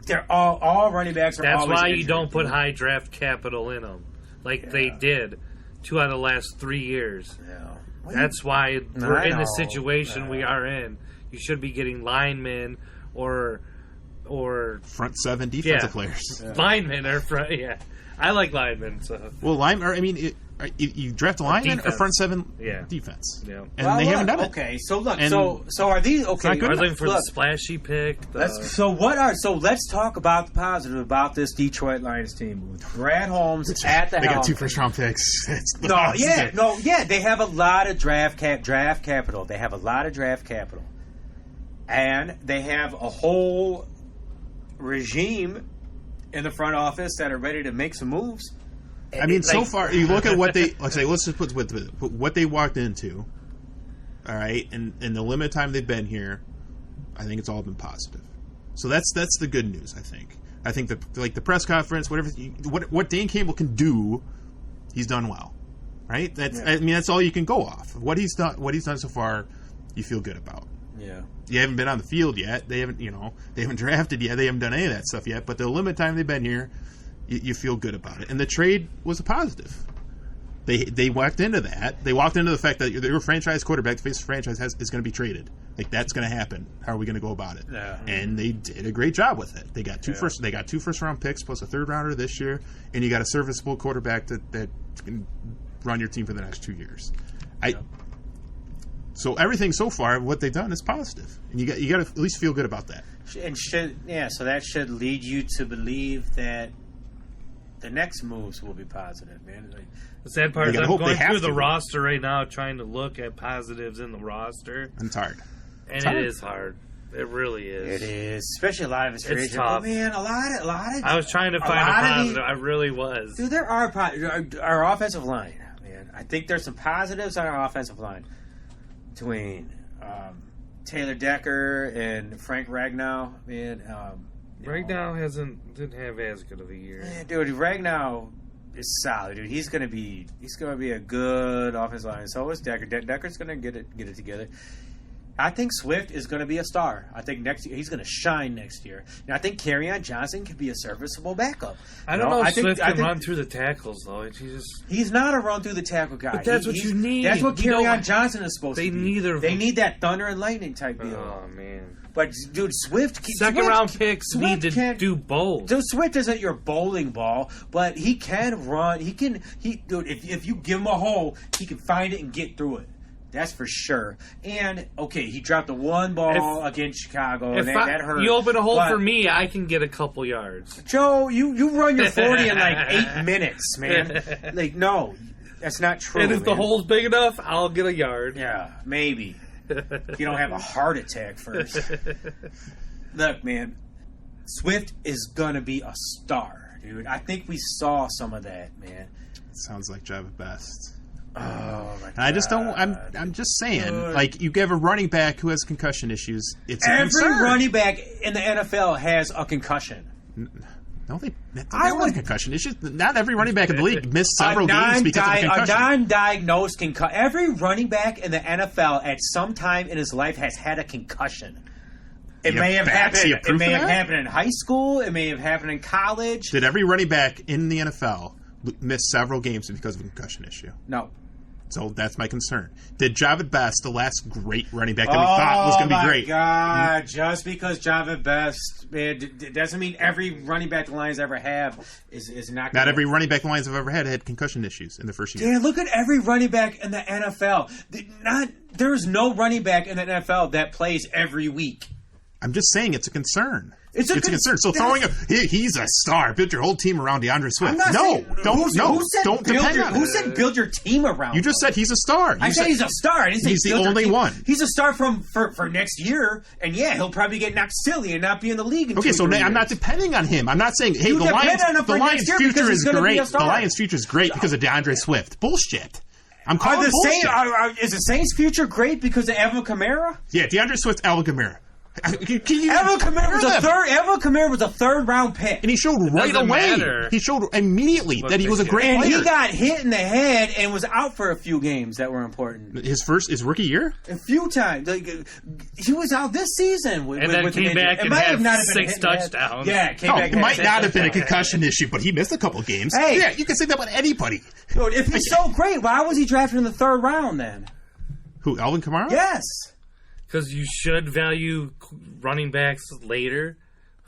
they're all running backs are. That's always why you injured. don't put high draft capital in them, like they did 2 out of the last 3 years. Yeah. That's why we're I in the know. situation we are in. You should be getting linemen or Front seven defensive players. linemen or front. Yeah, I like linemen. So Well, you draft a lineman or defense. front seven Yeah. defense, yeah, and they haven't done it. Okay, so look, And so are these okay? not good I was enough. looking for the Look, splashy pick. let's talk about the positive about this Detroit Lions team with Brad Holmes at the They helm. got 2 first-round picks. They have a lot of draft capital. They have a lot of draft capital, and they have a whole regime in the front office that are ready to make some moves. I mean, so far, you look at what they let's just put what they walked into. All right, and the limited time they've been here, I think it's all been positive. So that's the good news. I think the press conference, what Dan Campbell can do, he's done well, right? That's all you can go off. What he's done so far, you feel good about. Yeah. You haven't been on the field yet. They haven't drafted yet. They haven't done any of that stuff yet. But the limited time they've been here, you feel good about it. And the trade was a positive. They walked into that. They walked into the fact that your franchise quarterback, the face of the franchise, is going to be traded. Like, that's going to happen. How are we going to go about it? Yeah. And they did a great job with it. They got two first round picks plus a third rounder this year, and you got a serviceable quarterback that can run your team for the next 2 years. So everything so far, what they've done is positive, and you got to at least feel good about that. And so that should lead you to believe that the next moves will be positive, man. Like, the sad part is gotta I'm hope going they have through the to. roster right now, trying to look at positives in the roster, And it's hard. and hard. it is hard. It really is. it is, especially a lot of it's free agent. tough. Oh, man, a lot of. I was trying to find a lot of positive. these- I really was. Dude, there are our offensive line, man. I think there's some positives on our offensive line between Taylor Decker and Frank Ragnow, man. Right now didn't have as good of a year. Man, dude, Ragnow is solid, dude. He's gonna be a good offensive line. So is Decker. Decker's gonna get it together. I think Swift is going to be a star. I think next year he's going to shine next year. And I think Kerryon Johnson could be a serviceable backup. I don't know if Swift can think run through the tackles though. he's not a run through the tackle guy. But that's what you need. That's what You know, Kerryon Johnson is supposed to be. They need that thunder and lightning type deal. Oh man! But dude, Swift Second round picks need to do both. Dude, Swift isn't your bowling ball, but he can run. Dude, if you give him a hole, he can find it and get through it. That's for sure. And, okay, he dropped the one ball against Chicago, and that hurt. You open a hole for me, I can get a couple yards. Joe, you run your 40 in like 8 minutes, man. Like, no, that's not true. And if the hole's big enough, I'll get a yard. Yeah, maybe. If you don't have a heart attack first. Look, man, Swift is going to be a star, dude. I think we saw some of that, man. It sounds like job at best. Oh my God. I just don't. I'm just saying. Good. Like, you give a running back who has concussion issues. It's a Every concern. running back in the NFL has a concussion. No, they don't have concussion issues. Not every running back in the league missed several A games because of a concussion. non-diagnosed concussion. Every running back in the NFL at some time in his life has had a concussion. It may have happened. It may have happened in high school. It may have happened in college. Did every running back in the NFL miss several games because of a concussion issue? No. So that's my concern. Did Javid Best, the last great running back that we thought was going to be great? Oh, my God. Just because Javid Best, man, doesn't mean every running back the Lions ever have is not Not every running back the Lions have ever had concussion issues in the first year. Yeah, look at every running back in the NFL. There's no running back in the NFL that plays every week. I'm just saying it's a concern. It's a concern. So throwing he's a star. Build your whole team around DeAndre Swift. Don't depend on Who said build your team around? You just said he's a star. I said he's a star. I didn't say he's the only one. He's a star for next year, and yeah, he'll probably get knocked silly and not be in the league. Okay, so I'm not depending on him. I'm not saying the Lions' future is great. The Lions' future is great because of DeAndre Swift. Bullshit. I'm calling bullshit. Is the Saints' future great because of Alvin Kamara? Yeah, DeAndre Swift, Alvin Kamara. Alvin Kamara was a third round pick, and he showed right away. Matter. He showed immediately that he was a great player. And he got hit in the head and was out for a few games that were important. His rookie year, a few times. He was out this season, came back and had 6 touchdowns. Yeah, came back. It might not have been a concussion issue, but he missed a couple games. Hey, yeah, you can say that about anybody. If he's so great, why was he drafted in the 3rd round then? Who, Alvin Kamara? Yes. Because you should value running backs later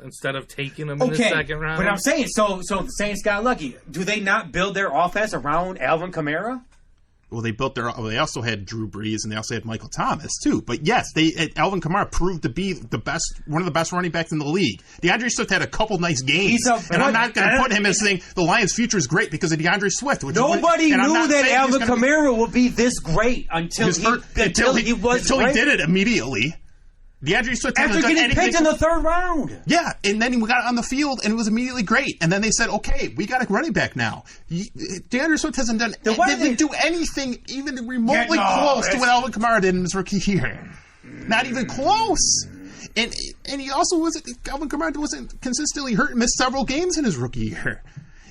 instead of taking them in the 2nd round. But I'm saying, so the Saints got lucky. Do they not build their offense around Alvin Kamara? Well, they also had Drew Brees and they also had Michael Thomas too. But yes, Alvin Kamara proved to be one of the best running backs in the league. DeAndre Swift had a couple nice games, and I'm not going to put him as saying the Lions' future is great because of DeAndre Swift. Nobody knew that Alvin Kamara would be this great until he did it immediately. DeAndre Swift after getting picked in the 3rd round. Yeah, and then we got on the field and it was immediately great. And then they said, "Okay, we got a running back now." DeAndre Swift hasn't didn't do anything even remotely close to what Alvin Kamara did in his rookie year. Not even close. And he also Alvin Kamara wasn't consistently hurt and missed several games in his rookie year.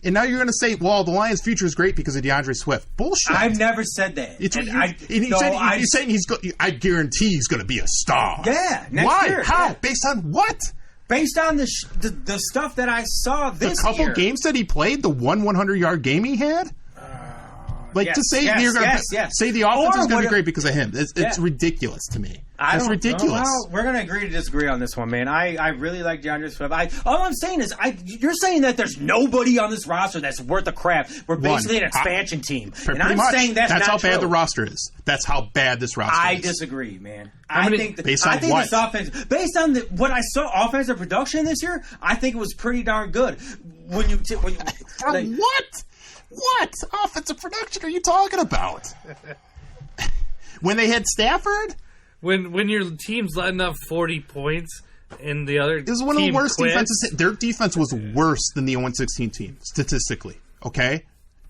And now you're going to say, well, the Lions' future is great because of DeAndre Swift. Bullshit. I've never said that. You're saying I guarantee he's going to be a star. Yeah. Why? Year. How? Yeah. Based on what? Based on the stuff that I saw this year. The couple games that he played, the 100-yard game he had? To say say the offense is going to be great because of him. It's ridiculous to me. That's ridiculous. Well, we're going to agree to disagree on this one, man. I really like DeAndre Swift. All I'm saying is, you're saying that there's nobody on this roster that's worth a crap. We're basically an expansion team. And I'm saying that's not how true. bad the roster is. That's how bad this roster is. I disagree, man. I think this offense, based on what I saw offensive production this year, I think it was pretty darn good. What? What offensive production are you talking about? When they had Stafford? When your team's letting up 40 points and the other it was one of the worst defenses. Their defense was worse than the 0-16 team, statistically. Okay?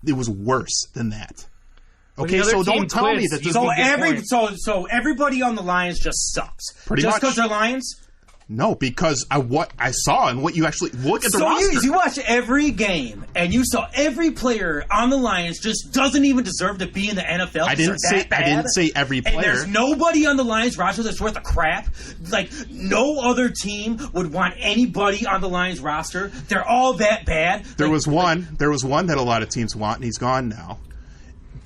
It was worse than that. Okay, so don't tell me that so everybody on the Lions just sucks. Pretty much. Just because they're Lions? No, because what I saw and what you actually look at the roster. So you watch every game and you saw every player on the Lions just doesn't even deserve to be in the NFL. I didn't say every player. And there's nobody on the Lions roster that's worth a crap. Like no other team would want anybody on the Lions roster. They're all that bad. There was one that a lot of teams want, and he's gone now.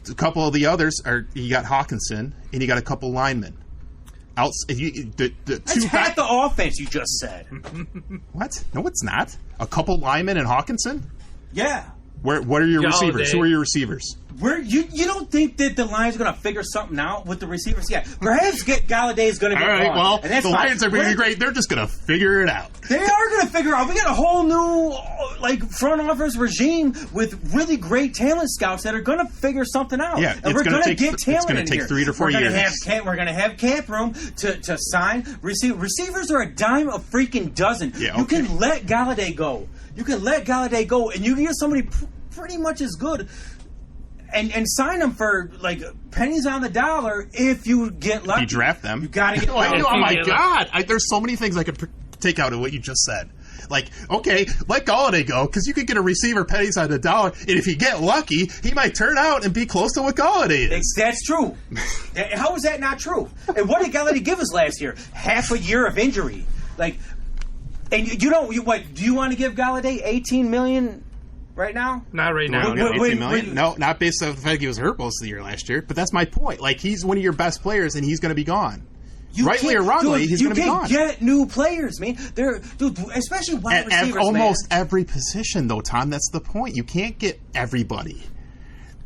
A couple of the others you got Hawkinson and you got a couple linemen. That's half the offense you just said. What? No, it's not. A couple linemen and Hawkinson? Yeah. What are your receivers? Who are your receivers? You don't think that the Lions are going to figure something out with the receivers? Yeah. Perhaps Galladay is going to get all right, gone. well, and that's the Lions are really great. They're just going to figure it out. They are going to figure out. We got a whole new front office regime with really great talent scouts that are going to figure something out. Yeah, and we're going to get talent. It's going to take 3 to 4 years. We're going to have cap room to sign receivers are a dime a freaking dozen. Yeah, okay. You can let Galladay go. And you can get somebody pretty much as good. And sign them for pennies on the dollar if you get lucky. You draft them. You got to get. Oh my God! There's so many things I could take out of what you just said. Okay, let Galladay go because you could get a receiver pennies on the dollar, and if you get lucky, he might turn out and be close to what Galladay is. That's true. How is that not true? And what did Galladay give us last year? Half a year of injury. And do you want to give Galladay $18 million right now? Not right now. $50 million? No, not based on the fact he was hurt most of the year last year. But that's my point. Like, he's one of your best players, and he's going to be gone. Rightly or wrongly, he's going to be gone. You can't get new players, man. Dude, especially wide receivers, at almost every position, though, Tom. That's the point. You can't get everybody.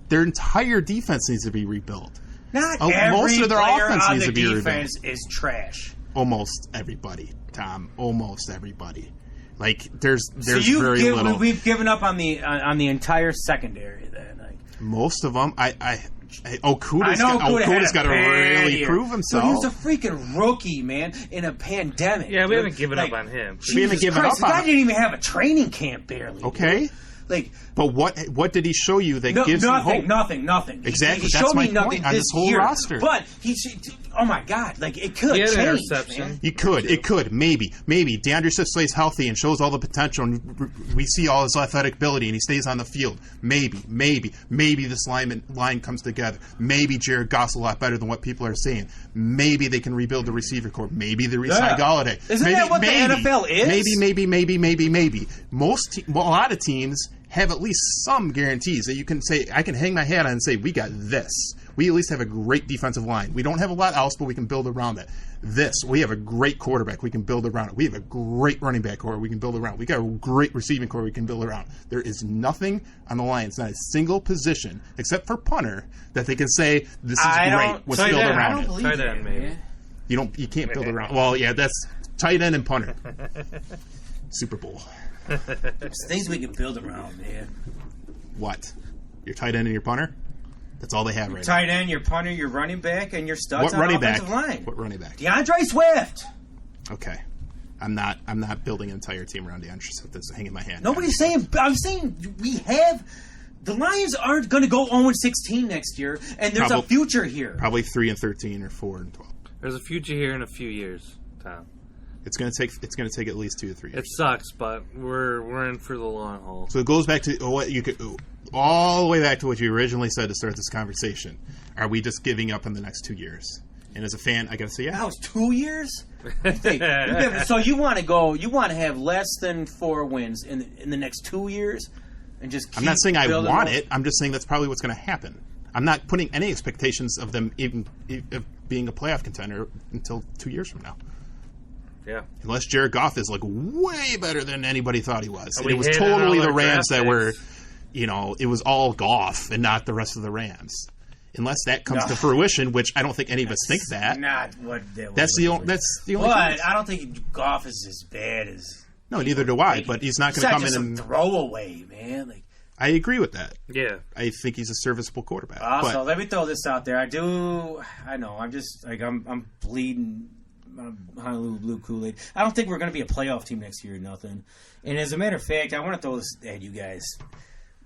Their entire defense needs to be rebuilt. Not every most of their player offense on needs the to be defense is trash. Almost everybody, Tom. Almost everybody. Like, there's so very little. We've given up on the entire secondary then. Like, most of them, Okuda's got to really prove himself. So he was a freaking rookie, man, in a pandemic. Yeah, we haven't given up on him. We haven't given up on him. The guy didn't even have a training camp, barely. Okay. Dude. Like, but what did he show you that gives you hope? Nothing. Exactly. He showed me my nothing point on this whole roster. But oh my God, like it could change. Interception. It could. Maybe. DeAndre Swift stays healthy and shows all the potential, and we see all his athletic ability, and he stays on the field. Maybe this line comes together. Maybe Jared Goff's a lot better than what people are saying. Maybe they can rebuild the receiver corps. Maybe they re-sign Galladay. Isn't that what the NFL is? Maybe. A lot of teams have at least some guarantees that you can say, I can hang my hat on and say, we got this. We at least have a great defensive line. We don't have a lot else, but we can build around it. We have a great quarterback. We can build around it. We have a great running back core. We can build around it. We got a great receiving core. We can build around. There is nothing on the Lions, not a single position, except for punter, that they can say, this is great. Let's build around it. Tight end, maybe. You can't build around. Well, yeah, that's tight end and punter. Super Bowl. There's things we can build around, man. What? Your tight end and your punter? That's all they have right now. Tight end, your punter, your running back, and your studs on the offensive line. What running back? DeAndre Swift. Okay. I'm not building an entire team around DeAndre Swift. That's hanging my hand. Nobody's saying. I'm saying we have. The Lions aren't going to go 0-16 next year, and there's a future here. Probably 3-13 or 4-12. There's a future here in a few years, Tom. It's going to take at least 2 to 3 years. It sucks, but we're in for the long haul. So it goes back to what you could all the way back to what you originally said to start this conversation. Are we just giving up in the next 2 years? And as a fan, I got to say, yeah. That was 2 years. So you want to have less than 4 wins in the next 2 years, and just keep I'm not saying I want on it. I'm just saying that's probably what's going to happen. I'm not putting any expectations of them even of being a playoff contender until 2 years from now. Yeah. Unless Jared Goff is like way better than anybody thought he was. And it was hit totally all the our Rams draft that were, it was all Goff and not the rest of the Rams. Unless that comes to fruition, which I don't think any of us think that. Not what that that's the only. That's the only. But I don't think Goff is as bad as. No, neither do I. But he's not going to come in and throwaway, man. Like, I agree with that. Yeah, I think he's a serviceable quarterback. Also, let me throw this out there. I know. I'm just like I'm bleeding. Honolulu Blue Kool-Aid. I don't think we're going to be a playoff team next year or nothing. And as a matter of fact, I want to throw this at you guys.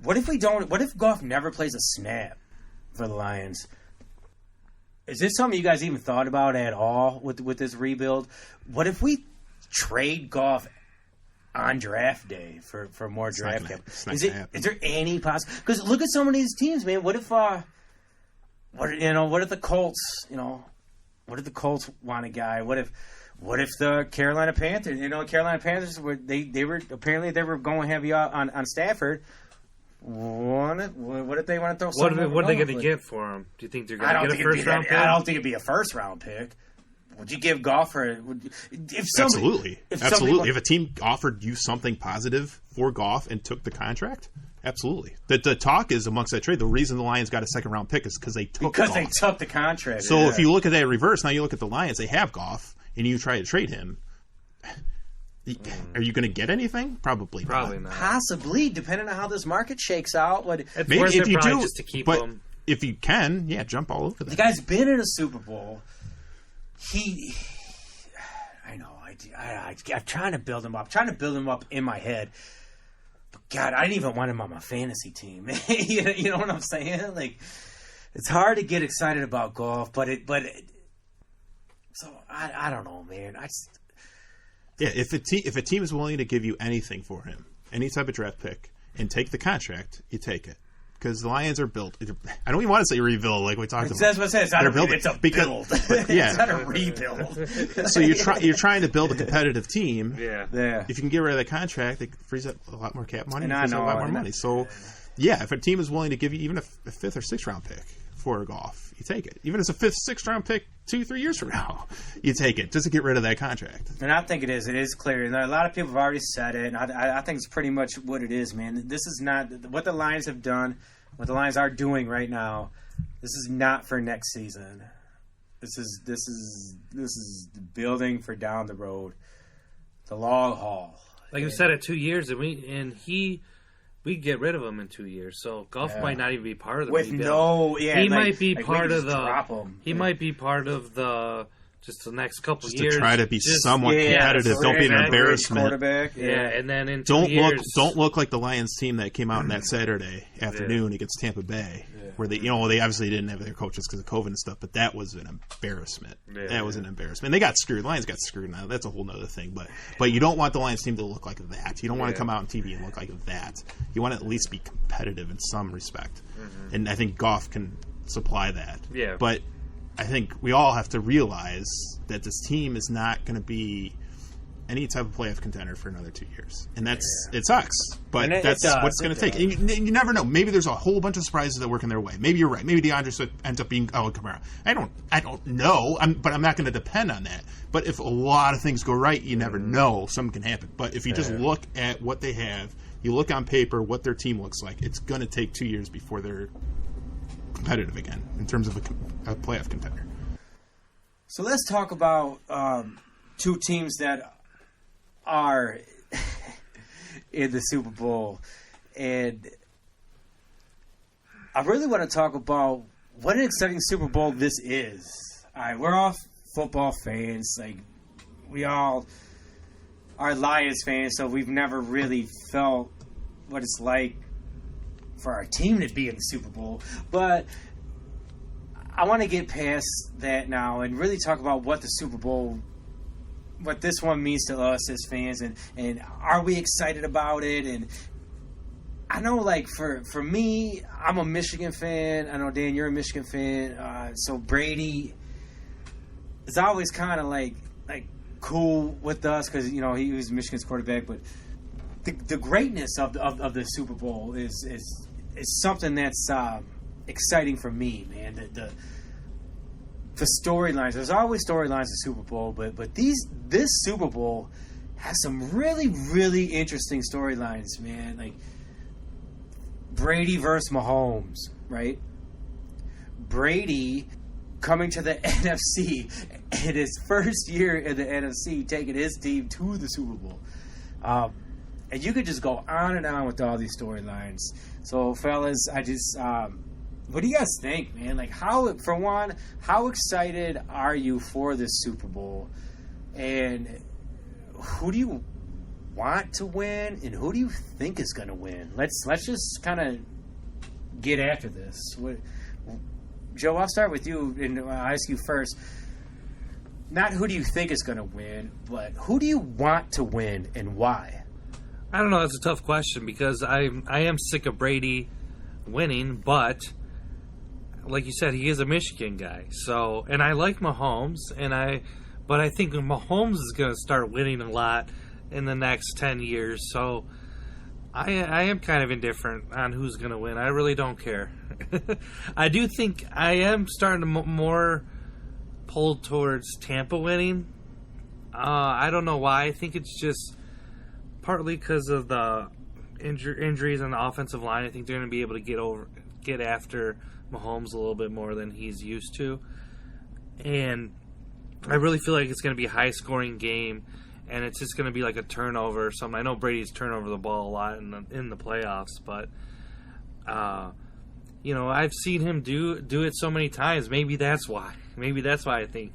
What if Goff never plays a snap for the Lions? Is this something you guys even thought about at all with this rebuild? What if we trade Goff on draft day for more draft cap? Is there any possibility? Because look at some of these teams, man. What if the Colts, what if the Colts want a guy? What if the Carolina Panthers? Carolina Panthers were going heavy on Stafford. What if they want to throw something? What are they going to get for him? Do you think they're going to get a first round pick? I don't think it'd be a first round pick. Would you give Goff Absolutely. If a team offered you something positive for Goff and took the contract, absolutely. The talk is amongst that trade. The reason the Lions got a second round pick is because they took the contract. So if you look at that in reverse, now you look at the Lions. They have Goff, and you try to trade him. Are you going to get anything? Probably not. Possibly, depending on how this market shakes out. Maybe if you do, just to keep him. If you can, jump all over that. The guy's been in a Super Bowl. I know. I'm trying to build him up. In my head. But God, I didn't even want him on my fantasy team. You know what I'm saying? Like, it's hard to get excited about Goff, so I don't know, man. If a team is willing to give you anything for him, any type of draft pick, and take the contract, you take it. because the Lions are built. I don't even want to say rebuild like we talked about. That's what I said. It's not a build. It's a build. Yeah. It's not a rebuild. So you're trying to build a competitive team. Yeah. If you can get rid of that contract, it frees up a lot more cap money. And it frees up a lot more money. So, if a team is willing to give you even a 5th or 6th round pick for Goff, you take it. Even as a 5th, 6th round pick 2-3 years from now, you take it just to get rid of that contract. And I think it is. It is clear. And a lot of people have already said it. And I think it's pretty much what it is, man. This is not what the Lions have done. What the Lions are doing right now. This is not for next season. This is building for down the road, the long haul. Like you said, at 2 years, and we get rid of him in 2 years. So Goff might not even be part of the rebuild. He might be part of the. He might be part of the. Just the next couple just years, to try to be somewhat competitive. Don't be an embarrassment. And then in 2 years, don't look like the Lions team that came out on that Saturday afternoon against Tampa Bay, where they obviously didn't have their coaches because of COVID and stuff. But that was an embarrassment. That was an embarrassment. They got screwed. Lions got screwed. Now that's a whole other thing. But you don't want the Lions team to look like that. You don't want to come out on TV and look like that. You want to at least be competitive in some respect. Mm-hmm. And I think Goff can supply that. Yeah. But I think we all have to realize that this team is not going to be any type of playoff contender for another 2 years. And it sucks. But that's what it's going to take. And you never know. Maybe there's a whole bunch of surprises that work in their way. Maybe you're right. Maybe DeAndre ends up being Kamara. I don't know. But I'm not going to depend on that. But if a lot of things go right, you never know. Something can happen. But if you just look at what they have, you look on paper what their team looks like, it's going to take 2 years before they're competitive again in terms of a playoff contender. So let's talk about two teams that are in the Super Bowl, and I really want to talk about what an exciting Super Bowl this is. All right, we're all football fans, like we all are Lions fans, so we've never really felt what it's like for our team to be in the Super Bowl. But I want to get past that now and really talk about what the Super Bowl, what this one means to us as fans, and are we excited about it? And I know, like, for me, I'm a Michigan fan. I know, Dan, you're a Michigan fan. So Brady is always kind of like cool with us because, you know, he was Michigan's quarterback. But the greatness of the Super Bowl is something that's exciting for me, man. The storylines. There's always storylines in Super Bowl, but this Super Bowl has some really, really interesting storylines, man. Like Brady versus Mahomes, right? Brady coming to the NFC in his first year in the NFC, taking his team to the Super Bowl. And you could just go on and on with all these storylines. So, fellas, I just... what do you guys think, man? Like, how excited are you for this Super Bowl? And who do you want to win? And who do you think is going to win? Let's just kind of get after this. Joe, I'll start with you, and I'll ask you first. Not who do you think is going to win, but who do you want to win and why? I don't know. That's a tough question because I am sick of Brady winning, but like you said, he is a Michigan guy. So, and I like Mahomes, but I think Mahomes is going to start winning a lot in the next 10 years. So, I am kind of indifferent on who's going to win. I really don't care. I do think I am starting to more pull towards Tampa winning. I don't know why. I think it's just partly because of the injuries on the offensive line. I think they're going to be able to get after Mahomes a little bit more than he's used to. And I really feel like it's going to be a high-scoring game, and it's just going to be like a turnover or something. I know Brady's turned over the ball a lot in the playoffs, but I've seen him do it so many times. Maybe that's why. I think.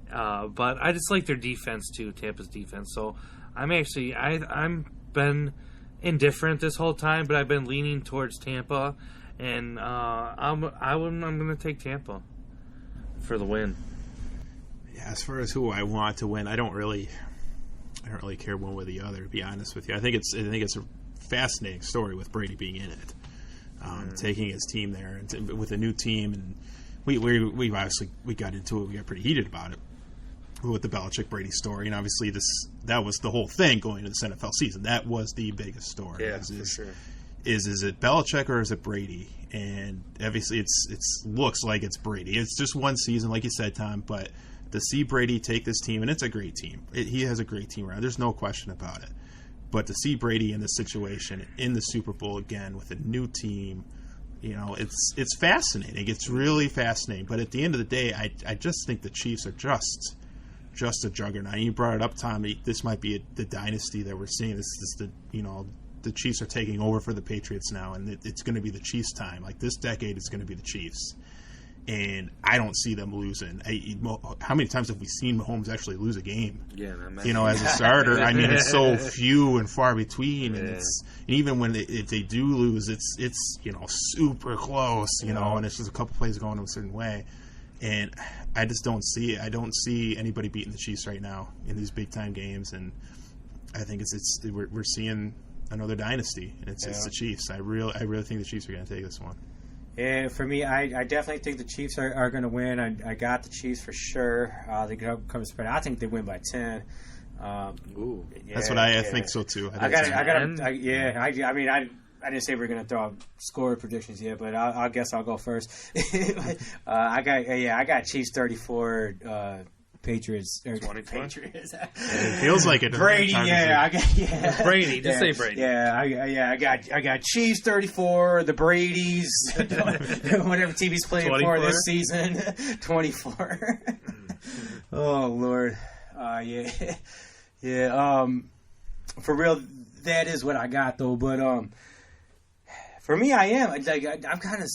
But I just like their defense too, Tampa's defense. So I'm been indifferent this whole time, but I've been leaning towards Tampa, and I'm going to take Tampa for the win. Yeah, as far as who I want to win, I don't really care one way or the other, to be honest with you. I think it's a fascinating story with Brady being in it. taking his team there and with a new team. And we obviously got into it. We got pretty heated about it with the Belichick Brady story, and obviously that was the whole thing going into this NFL season. That was the biggest story. Yeah, for sure. Is it Belichick or is it Brady? And obviously it looks like it's Brady. It's just one season, like you said, Tom, but to see Brady take this team, and it's a great team. He has a great team around. There's no question about it. But to see Brady in this situation, in the Super Bowl again with a new team, it's fascinating. It's really fascinating. But at the end of the day, I just think the Chiefs are just a juggernaut. You brought it up, Tommy. This might be the dynasty that we're seeing. This is the Chiefs are taking over for the Patriots now, and it's going to be the Chiefs' time. Like this decade, it's going to be the Chiefs, and I don't see them losing. How many times have we seen Mahomes actually lose a game? Yeah, as a starter. I mean, it's so few and far between, and even when if they do lose, it's super close, and it's just a couple plays going a certain way. And I just don't see it. I don't see anybody beating the Chiefs right now in these big time games, and I think we're seeing another dynasty, and it's the Chiefs. I really think the Chiefs are going to take this one. Yeah, for me, I definitely think the Chiefs are going to win. I got the Chiefs for sure. They come spread. I think they win by 10. Ooh, that's what I think so too. I didn't say we were going to throw out score predictions yet, but I guess I'll go first. I got Chiefs 34. Patriots. Patriots. It feels like it. Brady, Brady, just say Brady. I got Chiefs 34, the Brady's, whatever team's playing 24? For this season, 24. Oh Lord, for real, that is what I got though. But for me, I am I'm kind of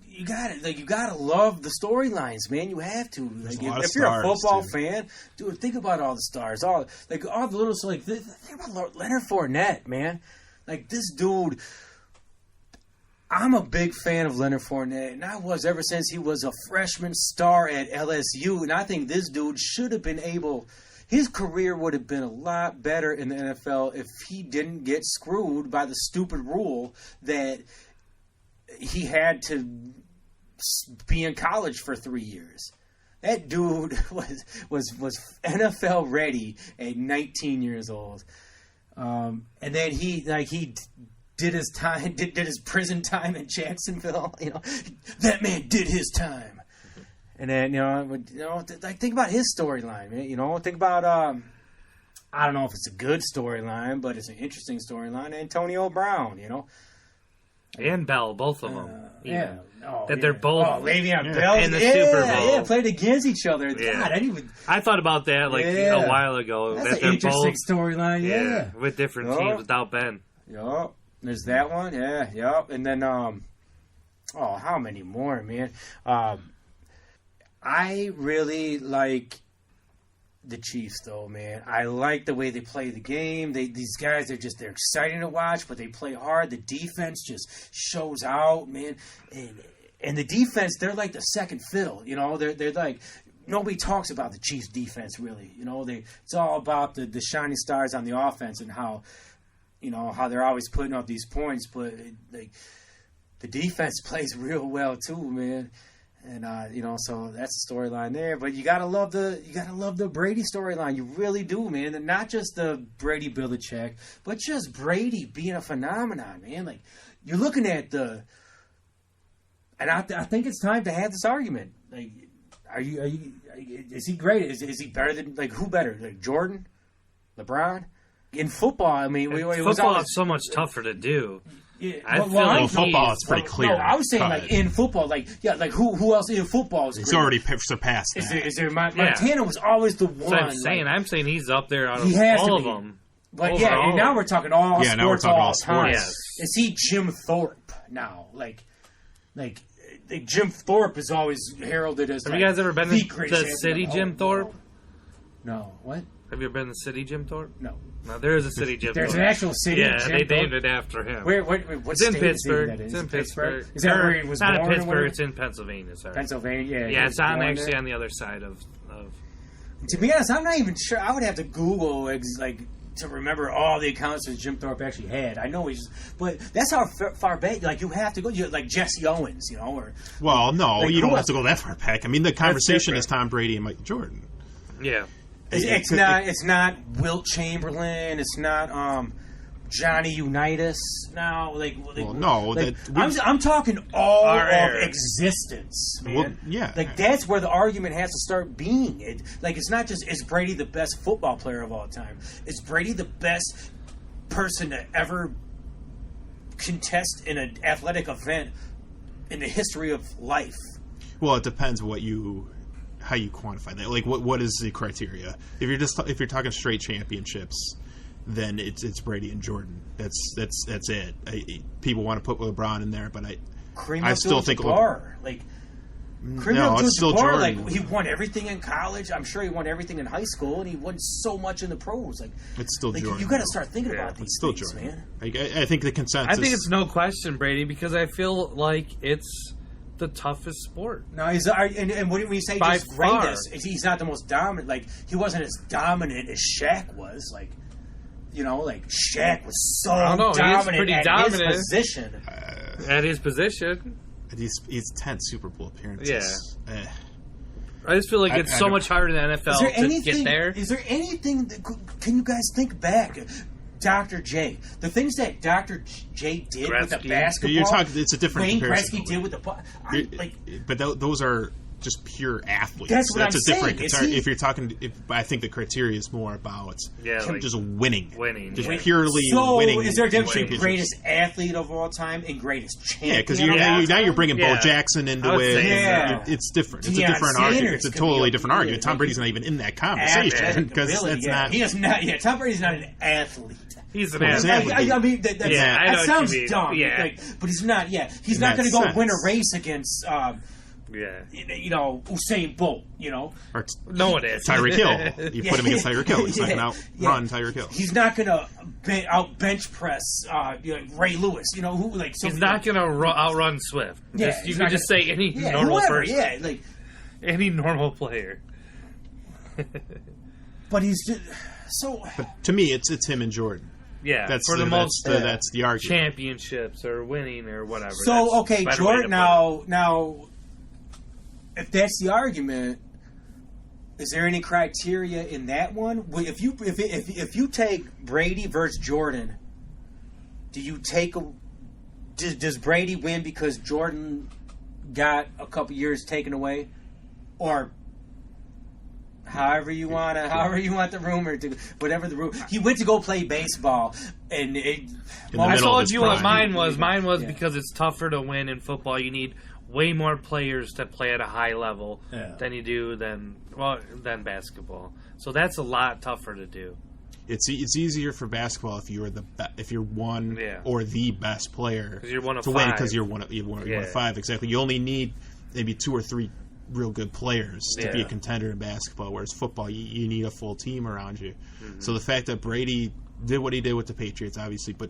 you gotta love the storylines, man. You have to. Like, if you're a football fan, dude, think about all the stars, all the little. So think about Leonard Fournette, man. Like this dude. I'm a big fan of Leonard Fournette, and I was ever since he was a freshman star at LSU. And I think this dude should have been able. His career would have been a lot better in the NFL if he didn't get screwed by the stupid rule that he had to be in college for 3 years. That dude was NFL ready at 19 years old, and then he did his time, did his prison time in Jacksonville. That man did his time. And then think about his storyline, man. Think about I don't know if it's a good storyline, but it's an interesting storyline. Antonio Brown, and Bell, both of them. They're both Le'Veon Bell in the Super Bowl. Yeah, played against each other. God, I thought about that a while ago. That's an interesting storyline. Yeah, with different teams without Ben. Yep, there's that one. Yeah, yep, and then how many more, man? I really like the Chiefs, though, man. I like the way they play the game. These guys, they're exciting to watch, but they play hard. The defense just shows out, man. And the defense, they're like the second fiddle. They're like nobody talks about the Chiefs' defense really. It's all about the shining stars on the offense and how they're always putting up these points, but the defense plays real well too, man. And so that's the storyline there. But you gotta love the Brady storyline. You really do, man. And not just the Brady Belichick, but just Brady being a phenomenon, man. Like you're looking at and I think it's time to have this argument. Like, is he great? Is he better than who better? Like Jordan, LeBron? In football, I mean, football is so much tougher to do. Yeah, I feel like football is pretty clear. No, I was saying in football, who else in football is great? It's already surpassed that. Is there Montana was always the one. I'm saying he's up there out of all of them. But and now we're talking all sports. Now we're talking all sports. Yes. Is he Jim Thorpe now? Like Jim Thorpe is always heralded as. Have you guys ever been to the city Jim Thorpe? No. What? Have you ever been to the city Jim Thorpe? No. No, there is a city Jim Thorpe. There's an actual city. Yeah, Jim they Thorpe? named it after him. What it's in Pittsburgh. That is? It's in Pittsburgh. Is that where he was born? Not in Pittsburgh. It's in Pennsylvania. Sorry. Pennsylvania. Yeah, it's on the other side of. To be honest, I'm not even sure. I would have to Google to remember all the accounts that Jim Thorpe actually had. I know but that's how far back. Like you have to go. Like Jesse Owens, or well, no, like, you don't have to go that far back. I mean, the conversation is Tom Brady and Michael Jordan. Yeah, it's not Wilt Chamberlain. It's not Johnny Unitas. No, I'm talking all of existence, man. Well, yeah, like that's where the argument has to start being. It's not just is Brady the best football player of all time? Is Brady the best person to ever contest in an athletic event in the history of life? Well, it depends how you quantify that. Like, what is the criteria? If you're talking straight championships, then it's Brady and Jordan. That's it. People want to put LeBron in there, but I still think it's still Jordan. Like, he won everything in college. I'm sure he won everything in high school, and he won so much in the pros. Like, it's still Jordan. You got to start thinking about these things, Jordan. man. I think the consensus. I think it's no question Brady, because I feel like it's the toughest sport. No, and what do you say? By just greatness. He's not the most dominant. Like, he wasn't as dominant as Shaq was. Like, Shaq was so dominant his position. At his position. He's 10 Super Bowl appearances. Yeah. I just feel like it's so much harder than the NFL to get there. Is there anything can you guys think back? Dr. J. The things that Dr. J did with the basketball. It's a different Wayne comparison. Gretzky did with the... But those are just pure athletes. That's what I'm different saying. concern. If you're talking... I think the criteria is more about just winning. Just purely winning. So is there a difference between greatest athlete of all time and greatest champion? Yeah, because now you're bringing Bo Jackson into it. Yeah. It's different. It's a different argument. It's a totally different argument. Tom Brady's not even in that conversation because that's not... He is not... Yeah, Tom Brady's not an athlete. He's an athlete. I mean, that sounds dumb. Yeah. But he's not. Yeah, he's not going to go win a race against. Usain Bolt. Or no one is. Tyreek Hill. You put him against Tyreek Hill. He's not going to outrun Tyreek Hill. He's not going to out bench press Ray Lewis. He's not going to outrun Swift. You can just say any normal person. Yeah, like any normal player. But he's just so. But to me, it's him and Jordan. Yeah, that's for the most that's the argument. Championships or winning or whatever. So okay, Jordan. Now, if that's the argument, is there any criteria in that one? If you take Brady versus Jordan, do you take does Brady win because Jordan got a couple years taken away, or? However you want the rumor to, whatever the rumor. He went to go play baseball, and I told you what mine was. Mine was because it's tougher to win in football. You need way more players to play at a high level than you do than basketball. So that's a lot tougher to do. It's easier for basketball if you're one or the best player you're one of to five. win because you're one of five. Exactly. You only need maybe 2 or 3 real good players to be a contender in basketball, whereas football you need a full team around you. Mm-hmm. So the fact that Brady did what he did with the Patriots, obviously, but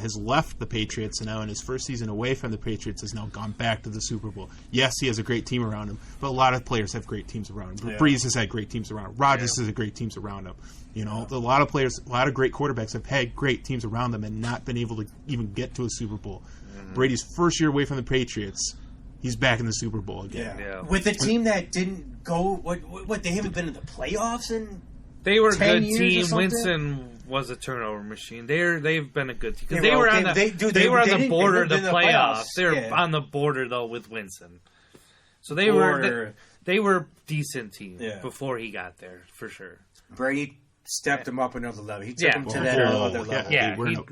has left the Patriots, and now in his first season away from the Patriots has now gone back to the Super Bowl. Yes, he has a great team around him, but a lot of players have great teams around him. Breeze has had great teams around him. Rodgers has had great teams around him. A lot of players, a lot of great quarterbacks have had great teams around them and not been able to even get to a Super Bowl. Mm-hmm. Brady's first year away from the Patriots, he's back in the Super Bowl again. Yeah. With a team that didn't go, what they haven't been in the playoffs in. They were a good team. Winston was a turnover machine. They've been a good team because they were on the border of the playoffs. They were on the border though with Winston, so they were a decent team before he got there for sure. Brady stepped them up another level. He took them to that other level.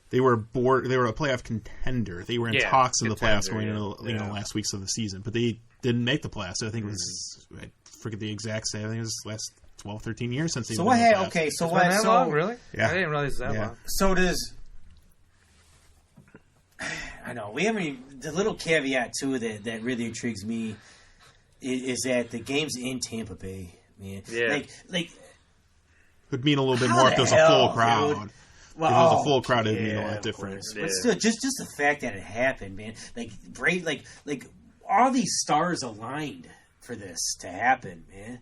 They were a playoff contender. They were in talks in the playoffs going into last weeks of the season, but they didn't make the playoffs. So I think it was I forget the exact say. I think it was last 12, 13 years since they. So what? So what? That long, really? Yeah, I didn't realize that long. So does. I know we haven't. The little caveat too that really intrigues me is that the game's in Tampa Bay, man. Yeah. Like would mean a little bit more if there's a full crowd. Dude? Well, if it was a full crowd, it'd mean a lot different. But still, just the fact that it happened, man. Like Brady, like all these stars aligned for this to happen, man.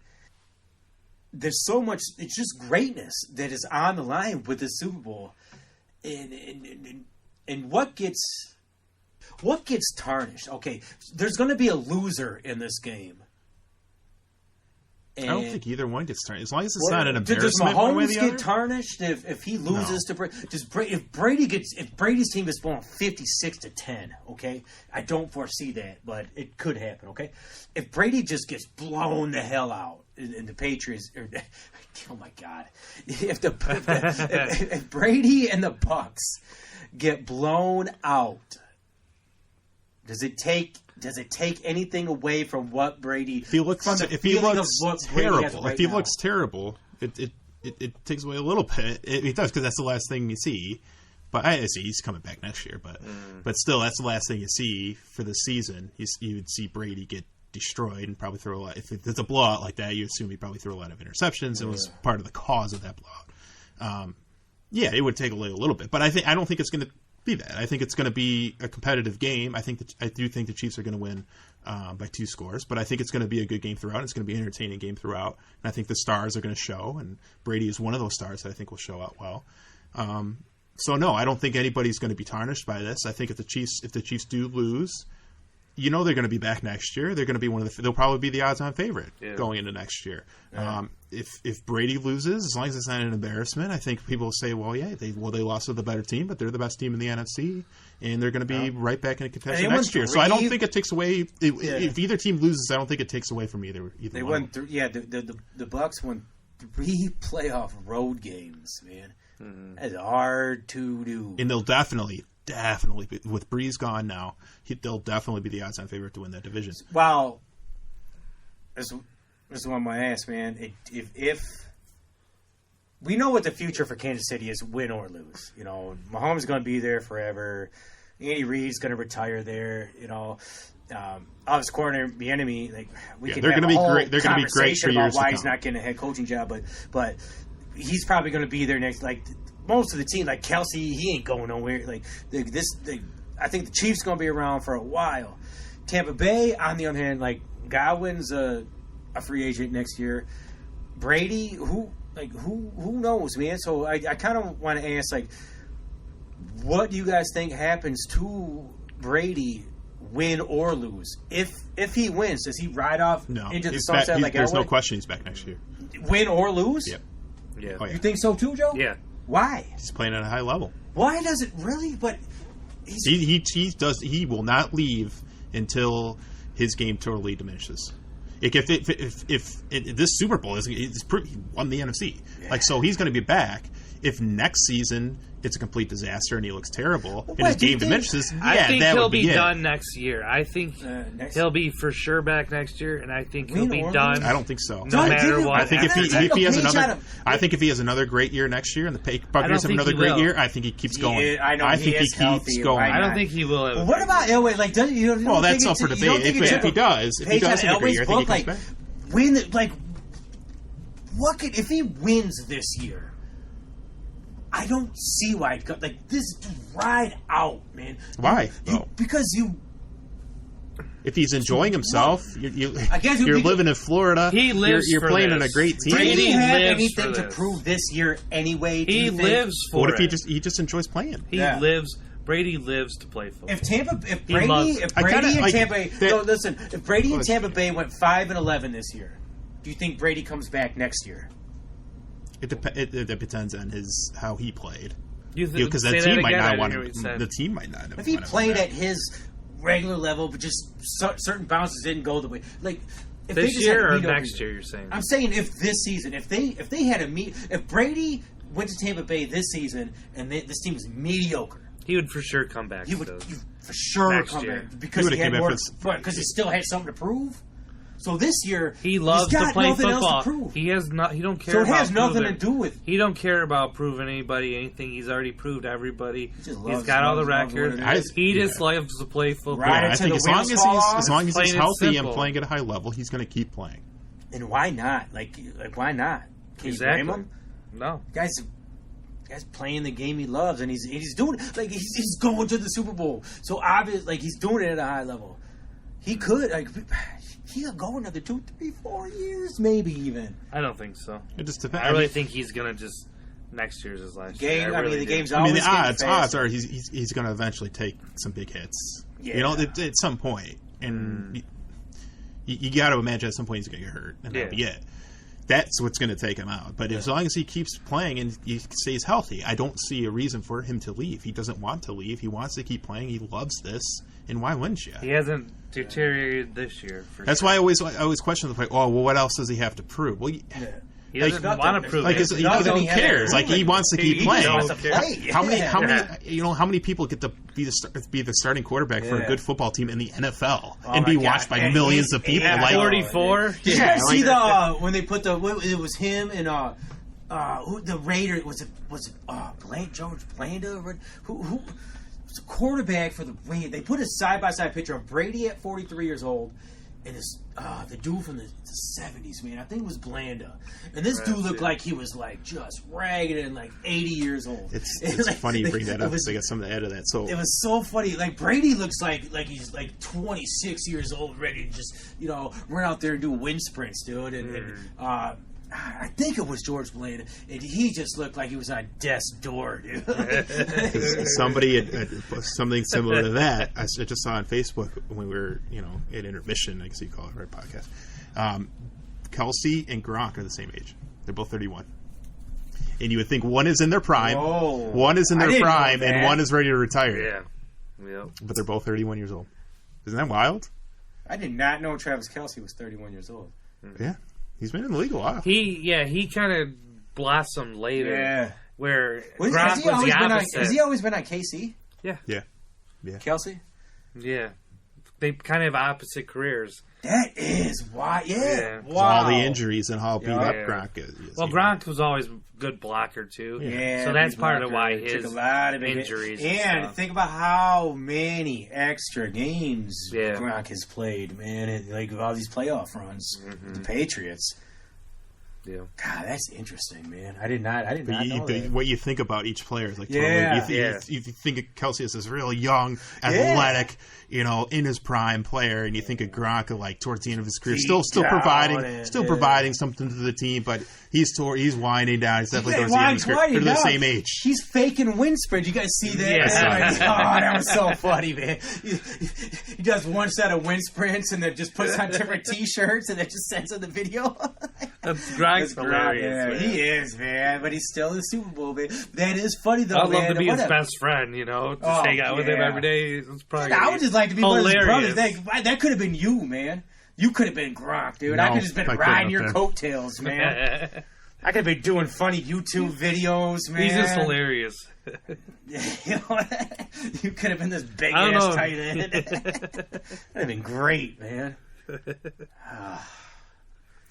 there's so much. It's just greatness that is on the line with the Super Bowl, and what gets tarnished. Okay, there's going to be a loser in this game. I don't think either one gets tarnished. As long as it's not an embarrassment. Does Mahomes get other? tarnished if he loses to Brady? If Brady's team is blown 56-10? Okay, I don't foresee that, but it could happen. Okay, if Brady just gets blown the hell out, and the Patriots, oh my God, if Brady and the Bucs get blown out, does it take anything away from what Brady? If he looks terrible, it takes away a little bit. It does, because that's the last thing you see. But I see he's coming back next year. But still, that's the last thing you see for the season. You would see Brady get destroyed and probably throw a lot. If it's a blowout like that, you assume he probably threw a lot of interceptions and was part of the cause of that blowout. It would take away a little bit. But I don't think it's going to be that. I think it's going to be a competitive game. I do think the Chiefs are going to win by 2 scores, but I think it's going to be a good game throughout. It's going to be an entertaining game throughout, and I think the stars are going to show, and Brady is one of those stars that I think will show out well. So no, I don't think anybody's going to be tarnished by this. I think if the Chiefs do lose, they're going to be back next year. They're going to be they'll probably be the odds-on favorite going into next year. Yeah. If Brady loses, as long as it's not an embarrassment, I think people will say, they lost to the better team, but they're the best team in the NFC, and they're going to be right back in contention next year. So I don't think it takes away. If either team loses, I don't think it takes away from either. They won. The Bucs won 3 playoff road games, man. Mm-hmm. That's hard to do, and they'll definitely with Breeze gone now, they'll definitely be the odds-on favorite to win that division. Well, this is what I'm going to ask, man. If we know what the future for Kansas City is, win or lose. Mahomes is going to be there forever. Andy Reid's going to retire there. Offensive coordinator, the enemy. They're going to be great. They're going to be great for years to come. Why he's not getting a head coaching job, but he's probably going to be there next. Most of the team, like Kelsey, he ain't going nowhere. I think the Chiefs going to be around for a while. Tampa Bay, on the other hand, Godwin's a free agent next year. Brady, who knows, man? So I kind of want to ask, what do you guys think happens to Brady, win or lose? If he wins, does he ride off into the sunset like Elway? There's no question he's back next year. Win or lose? Yep. Yeah. Oh, yeah. You think so too, Joe? Yeah. Why? He's playing at a high level. Why does it really? But he will not leave until his game totally diminishes. If this Super Bowl he won the NFC, so he's going to be back. If next season it's a complete disaster and he looks terrible and his game diminishes, I think that he'll would be done next year. I think he'll be for sure back next year, and I think he'll be done. I don't think so. No matter what. I think if he has another great year next year, and the Buccaneers have another great year, I think he keeps going. I think he keeps going. I don't think he will. What about Elway? Well, that's up for debate. If he does have a great year, I think he comes back. If he wins this year? I don't see why. This ride out, man. Why? Because if he's enjoying himself, you're living in Florida. He lives. You're playing in a great team. Did he have anything to prove this year anyway? He lives for it. What if he just enjoys playing? Brady lives to play football. If Brady and Tampa Bay went 5-11 this year, do you think Brady comes back next year? It depends on how he played. Because the team might not want him. The team might not. If he played at his regular level, but just certain bounces didn't go the way, if this year or next year, you're saying? I'm saying if this season, if they had if Brady went to Tampa Bay this season and this team was mediocre, he would for sure come back. He would for sure come back because he had more. Because he still had something to prove. So this year, he loves to play football. He don't care. So it has nothing to do with. He don't care about proving anybody anything. He's already proved everybody. He's got all the records. He just loves to play football. I think as long as he's healthy and playing at a high level, he's going to keep playing. And why not? Why not? Can you blame him? No, guys playing the game he loves, and he's doing he's going to the Super Bowl. So obvious, he's doing it at a high level. He could. Like, he'll go another 2, 3, 4 years, maybe even. I don't think so. It just depends. I really think he's gonna just next year's his last game. year. The game's I always mean, the odds fast. are he's going to eventually take some big hits. Yeah. You know, at some point, and you got to imagine at some point he's going to get hurt, and that'll be it. That's what's going to take him out. But as long as he keeps playing and he stays healthy, I don't see a reason for him to leave. He doesn't want to leave. He wants to keep playing. He loves this. And why wouldn't you? He hasn't deteriorated this year. That's why I always question the play. Oh, well, what else does he have to prove? Well, he doesn't want to prove like, it. Who cares? Like, he wants to keep playing. He wants to play. How many people get to be the starting quarterback for a good football team in the NFL and be watched by millions of people? Like 44. Did you guys see when they put it was him and who the Raiders was it George Blanda? Who was a quarterback for the Raiders? They put a side by side picture of Brady at 43 years old. And the dude from the 70s, man, I think it was Blanda. And this dude looked like he was like just ragged and like 80 years old. It's like, funny you bring that up because I got something to add to that. So it was so funny. Like Brady looks like he's like 26 years old, ready to just run out there and do wind sprints, dude. And I think it was George Blanda, and he just looked like he was on death's door, dude. Somebody had something similar to that. I just saw on Facebook when we were, at intermission, I guess you call it, right? Podcast. Kelsey and Gronk are the same age. They're both 31. And you would think one is in their prime, one is in their prime, and one is ready to retire. Yeah. But they're both 31 years old. Isn't that wild? I did not know Travis Kelce was 31 years old. Yeah. He's been in the league a while. He kind of blossomed later. Yeah. Where Gronk was the opposite. Has he always been on KC? Yeah. Kelce? Yeah. They kind of have opposite careers. That is why. Yeah. Wow. All the injuries and how beat up Gronk is. Well, Gronk was always a good blocker, too. Yeah. So that's part of why his took a lot of injuries. And think about how many extra games Gronk has played, man. Like all these playoff runs with the Patriots. Yeah. God, that's interesting, man. I did not know that. What you think about each player is like totally. You think of Kelsey as this real young, athletic, in his prime player, and you think of Gronk like towards the end of his career, still providing something to the team, but he's winding down. He's definitely towards the end of his career. They're the same age. He's faking wind sprints. You guys see that? Yeah. That was so funny, man. He does one set of wind sprints and then just puts on different T-shirts and then just sends in the video. Gronk's hilarious. Yeah, he is, man. But he's still in the Super Bowl, man. That is funny, though, I'd love to be his best friend, just hang out with him every day. It's probably I would just like to be one of his hilarious. brothers. That could have been you, man. You could have been Gronk, dude. I could have just been riding your coattails, man. I could have been doing funny YouTube videos, man. He's just hilarious. You could have been this big-ass tight end. That'd have been great, man.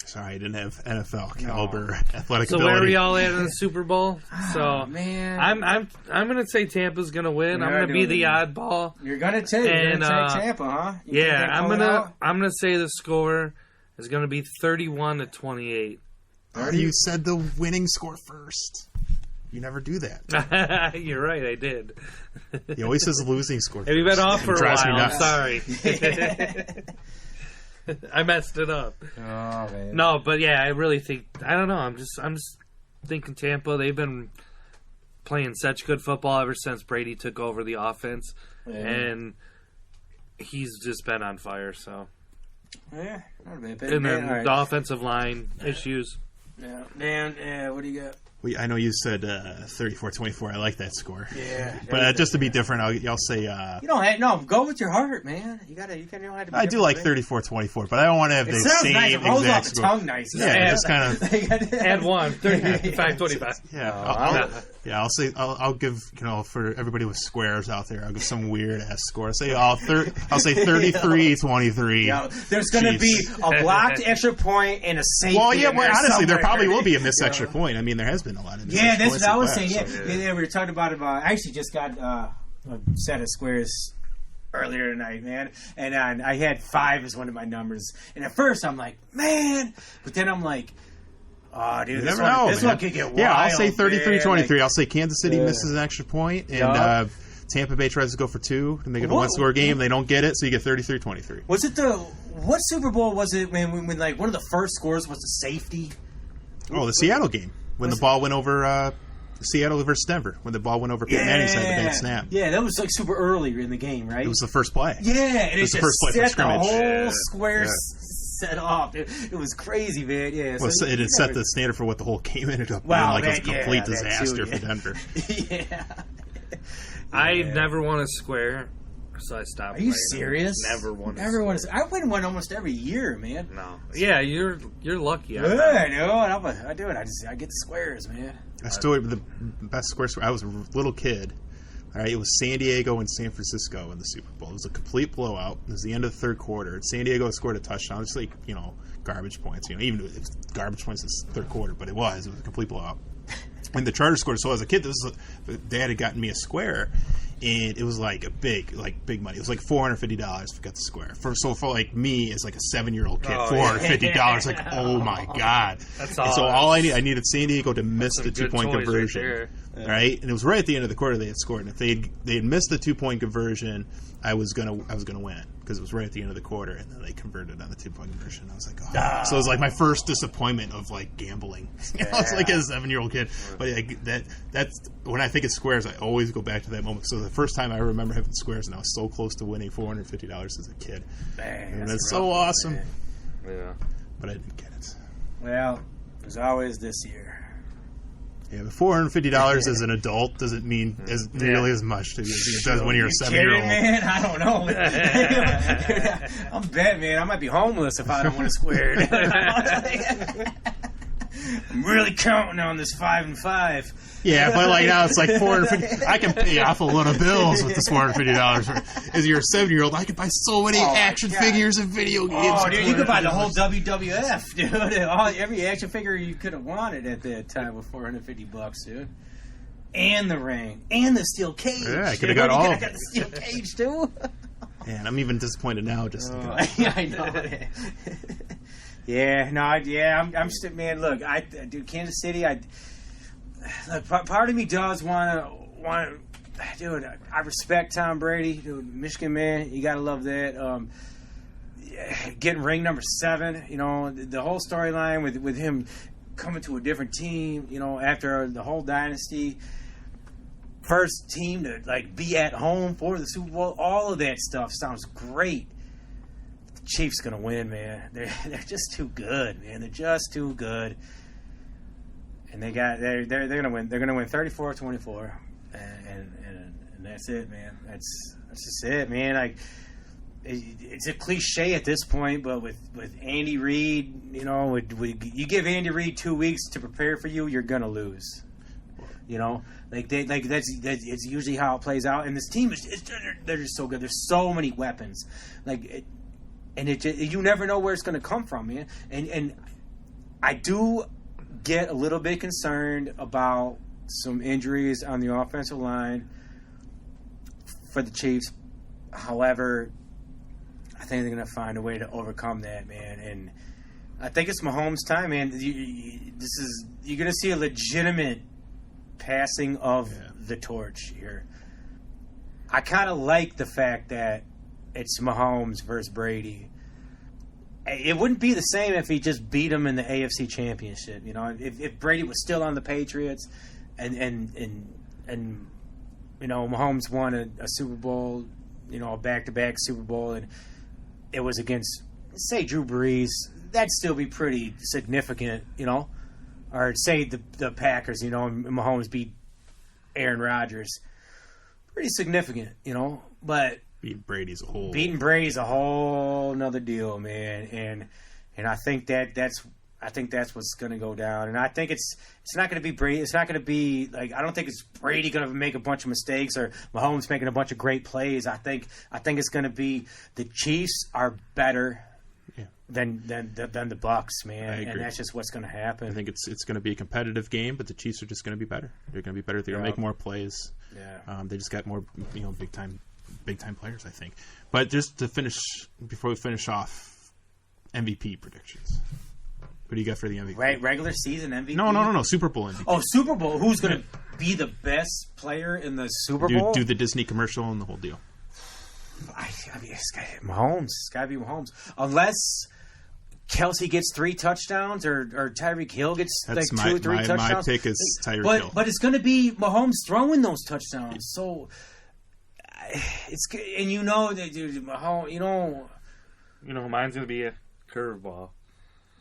Sorry, I didn't have NFL caliber athletic so ability. where are we all at in the Super Bowl? So man, I'm gonna say Tampa's gonna win. I'm gonna be the oddball. You're gonna take Tampa, huh? I'm gonna say the score is gonna be 31-28. You said the winning score first. You never do that. You're right, I did. He always says the losing score. Have you been off for a while? I'm sorry. I messed it up. Oh man. No, but yeah, I really think I don't know. I'm just thinking Tampa. They've been playing such good football ever since Brady took over the offense, and he's just been on fire. So yeah, not a bad pick. And then the offensive line issues. Yeah, Dan. What do you got? I know you said 34-24. I like that score. Yeah, but just to be different, I'll say. You don't have go with your heart, man. You don't have to. Be I do like 34-24, but I don't want to have the same nice. It rolls exact off the score. tongue nice. Yeah, just kind of add one 35-25. Yeah, I'll say I'll give for everybody with squares out there, I'll give some weird ass score. I'll say 33-23. Yeah, there's going to be a blocked extra point and a safety. Well, honestly, there probably will be a missed extra point. I mean, there has been a lot of missed that's what I was saying. Yeah, we were talking about it. I actually just got a set of squares earlier tonight, man, and I had 5 as one of my numbers. And at first, I'm like, man, but then I'm like, oh, dude, this one could get wild. Yeah, I'll say 33-23. I'll say Kansas City misses an extra point, and Tampa Bay tries to go for 2 to make it a one-score game. They don't get it, so you get 33-23. Was it what Super Bowl was it when like one of the first scores was the safety? Oh, the Seattle game when the ball went over Seattle versus Denver, when the ball went over Peyton Manning's head, the big snap. Yeah, that was like super early in the game, right? It was the first play. Yeah, and it was the first play for scrimmage. The whole square set off. It was crazy, man. Yeah, so it set the standard for what the whole game ended up being. Like, it was a complete disaster for Denver. Yeah. I've never won a square, so I stopped. Are you serious? Never won. I win one almost every year, man. No. Yeah, you're lucky. Good, I know. I do it. I get the squares, man. I still the best square. I was a little kid. All right, it was San Diego and San Francisco in the Super Bowl. It was a complete blowout. It was the end of the third quarter. San Diego scored a touchdown. It's like, garbage points. Even if garbage points in the third quarter, but it was a complete blowout. And the Chargers scored. So as a kid, Dad had gotten me a square, and it was like a big money. It was like $450 if I got the square. For like me as like a 7-year-old kid, $450. Like, oh my god! That's all. And so all I needed San Diego to miss the 2-point conversion, right? And it was right at the end of the quarter they had scored. And if they had missed the 2-point conversion, I was gonna win because it was right at the end of the quarter, and then they converted on the 2-point conversion. I was like, oh. So it was like my first disappointment of like gambling. It's like as a 7-year-old kid. But like, that's when I think of squares, I always go back to that moment. So the first time I remember having squares, and I was so close to winning $450 as a kid. Man, and that's so awesome. Man. Yeah. But I didn't get it. Well, there's always this year. Yeah, but $450 as an adult doesn't mean nearly as much to you as it does when you're a 7-year-old. Man, I don't know. I'm bet, man. I might be homeless if I don't want to square it. I'm really counting on this 5 and 5. Yeah, but like now it's like $450. I can pay off a lot of bills with this $450. As you're a 7-year-old, I could buy so many action figures and video games. Oh, dude, you could buy the whole WWF, dude. Every action figure you could have wanted at that time with $450, dude. And the ring, and the steel cage. Yeah, I could have got all. I got the steel cage too. Man, I'm even disappointed now. Just yeah, I know. I'm still, man. Look, dude, Kansas City. Part of me does want to, dude. I respect Tom Brady, dude. Michigan man, you gotta love that. Getting ring number 7, the whole storyline with him coming to a different team, after the whole dynasty. First team to like be at home for the Super Bowl. All of that stuff sounds great. The Chiefs gonna win, man. They're just too good, man. They're just too good. And they're gonna win. They're gonna win 34-24, and that's it, man. That's just it, man. Like it's a cliche at this point, but with Andy Reid, you give Andy Reid 2 weeks to prepare for you, you're gonna lose. That's usually how it plays out. And this team they're just so good. There's so many weapons, you never know where it's gonna come from, man. And I do get a little bit concerned about some injuries on the offensive line for the Chiefs. However, I think they're going to find a way to overcome that, man. And I think it's Mahomes' time, man. You're going to see a legitimate passing of the torch here. I kind of like the fact that it's Mahomes versus Brady. It wouldn't be the same if he just beat him in the AFC Championship. If Brady was still on the Patriots, and Mahomes won a Super Bowl, a back-to-back Super Bowl, and it was against, say, Drew Brees, that'd still be pretty significant, Or say the Packers, and Mahomes beat Aaron Rodgers, pretty significant, But beating Brady's a whole nother deal, man. And I think that's what's going to go down. And I think it's not going to be Brady. It's not going to be like, I don't think it's Brady going to make a bunch of mistakes or Mahomes making a bunch of great plays. I think it's going to be the Chiefs are better than the Bucs, man. And that's just what's going to happen. I think it's going to be a competitive game, but the Chiefs are just going to be better. They're going to be better. They're going to make more plays. Yeah. They just got more, big time players, I think. But just to finish, before we finish off, MVP predictions. Who do you got for the MVP? Right, regular season MVP? No. Super Bowl MVP. Oh, Super Bowl. Who's going to be the best player in the Super Bowl? Do the Disney commercial and the whole deal. I mean, it's got to be Mahomes. It's got to be Mahomes. Unless Kelsey gets 3 touchdowns or Tyreek Hill gets 2 or 3 touchdowns. My pick is Tyreek Hill. But it's going to be Mahomes throwing those touchdowns. So it's and that, dude, Mahomes. Mine's going to be a curveball.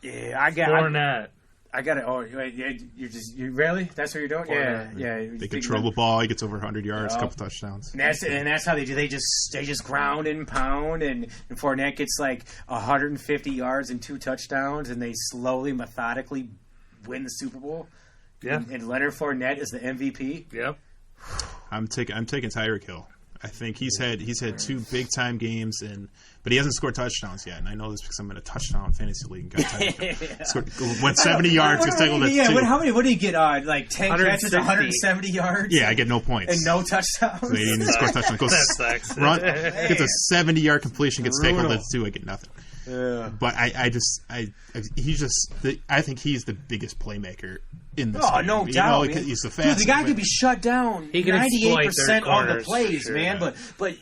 Yeah, I got Fournette. I got it. Oh, you really? That's what you're doing? Yeah. They control the ball. He gets over 100 yards, a couple touchdowns. And that's how they do. They just ground and pound, and Fournette gets like 150 yards and 2 touchdowns, and they slowly, methodically win the Super Bowl. Yeah. And Leonard Fournette is the MVP. Yep. I'm taking Tyreek Hill. I think he's had 2 big time games, but he hasn't scored touchdowns yet. And I know this because I'm in a touchdown fantasy league. And got Tyreek went 70 yards. Gets tackled at 2. What do you get? Like 10 catches, 170 yards. Yeah, I get no points and no touchdowns. So he didn't score touchdowns. Gets a 70-yard completion. Gets tackled at 2. I get nothing. Yeah. But I think he's the biggest playmaker in this game. No doubt. He's the fastest. Dude, the guy could be shut down 98% on the plays, sure, man. But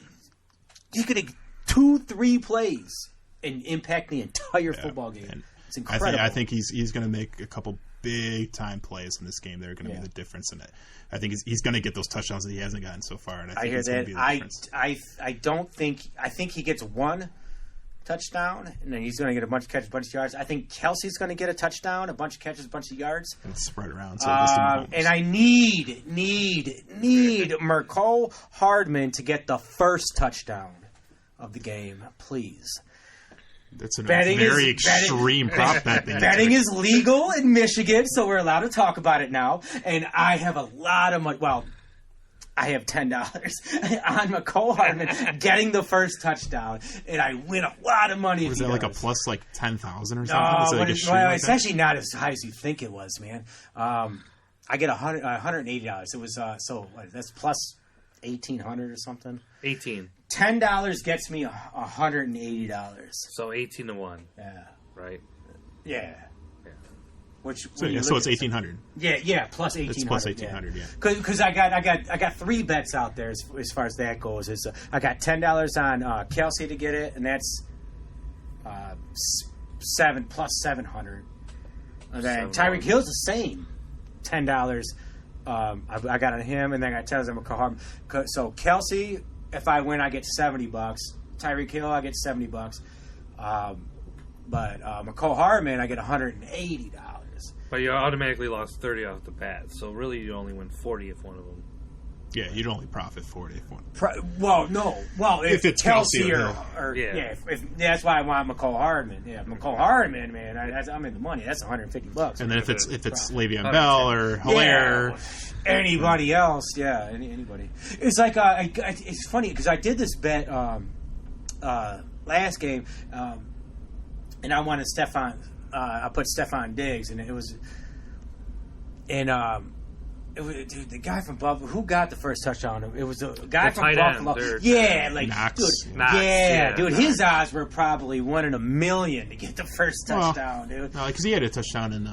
he could have 2-3 plays and impact the entire football game. And it's incredible. I think he's going to make a couple big time plays in this game. They're going to be the difference in it. I think he's going to get those touchdowns that he hasn't gotten so far. And I think hear that. Be the difference. I think he gets 1 touchdown, and then he's going to get a bunch of catches, a bunch of yards. I think Kelsey's going to get a touchdown, a bunch of catches, a bunch of yards. And spread around. So and I need Mecole Hardman to get the first touchdown of the game, please. That's a very extreme prop bet. Betting is legal in Michigan, so we're allowed to talk about it now. And I have a lot of money. Well, I have $10 on Mecole Hardman getting the first touchdown, and I win a lot of money. Was that like a plus like 10,000 or something? No, it's actually not as high as you think it was, man. I get $180. It was that's plus 1,800 or something. 18. $10 gets me $180. So 18 to 1. Yeah. Right. Yeah. So it's 1,800. Yeah, plus 1,800. It's plus 1,800, yeah. Because I got 3 bets out there as far as that goes. I got $10 on Kelsey to get it, and that's 7 plus 700. And then Tyreek Hill's the same, $10. I got on him, and then I got $10 on Mecole Hardman. So Kelsey, if I win, I get $70. Tyreek Hill, I get $70. But Mecole Hardman, I get $180. But you automatically lost 30 off the bat, so really you only win 40 if one of them. Yeah, you'd only profit 40 if one. If it's Kelsey or yeah. If that's why I want Mecole Hardman. Yeah, Mecole Hardman, man, I'm in the money. That's $150. And then if it's Le'Veon Bell or Hilaire, anybody else, anybody. It's like it's funny because I did this bet last game, and I wanted Stephon. I put Stephon Diggs, and it was dude, the guy from Buffalo who got the first touchdown. It was the guy from Buffalo. Knox. Dude, his odds were probably 1 in a million to get the first touchdown, dude. No, because he had a touchdown in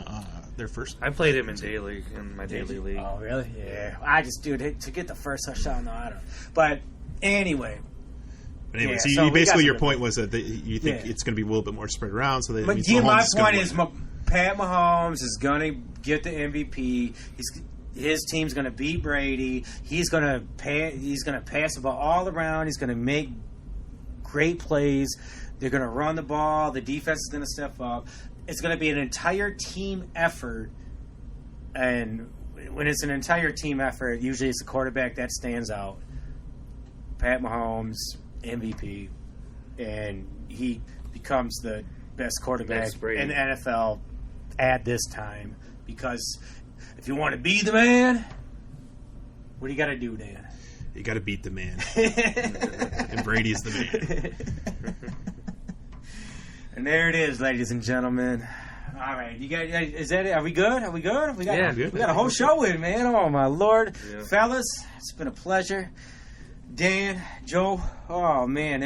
their first. I played him in my daily league. Oh, really? Yeah. I just, dude, to get the first touchdown, no, I don't. But anyway. But anyway, so basically your point was that you think it's going to be a little bit more spread around. So that my point is Pat Mahomes is going to get the MVP. His team's going to beat Brady. He's going to pass the ball all around. He's going to make great plays. They're going to run the ball. The defense is going to step up. It's going to be an entire team effort. And when it's an entire team effort, usually it's the quarterback that stands out. Pat Mahomes, MVP, and he becomes the best quarterback in the NFL at this time. Because if you want to be the man, what do you got to do, Dan? You got to beat the man. And Brady's the man. And there it is, ladies and gentlemen. All right, you guys, is that it? Are we good? We got we got a whole show in, man. Oh my Lord, fellas, it's been a pleasure. Dan, Joe, oh man,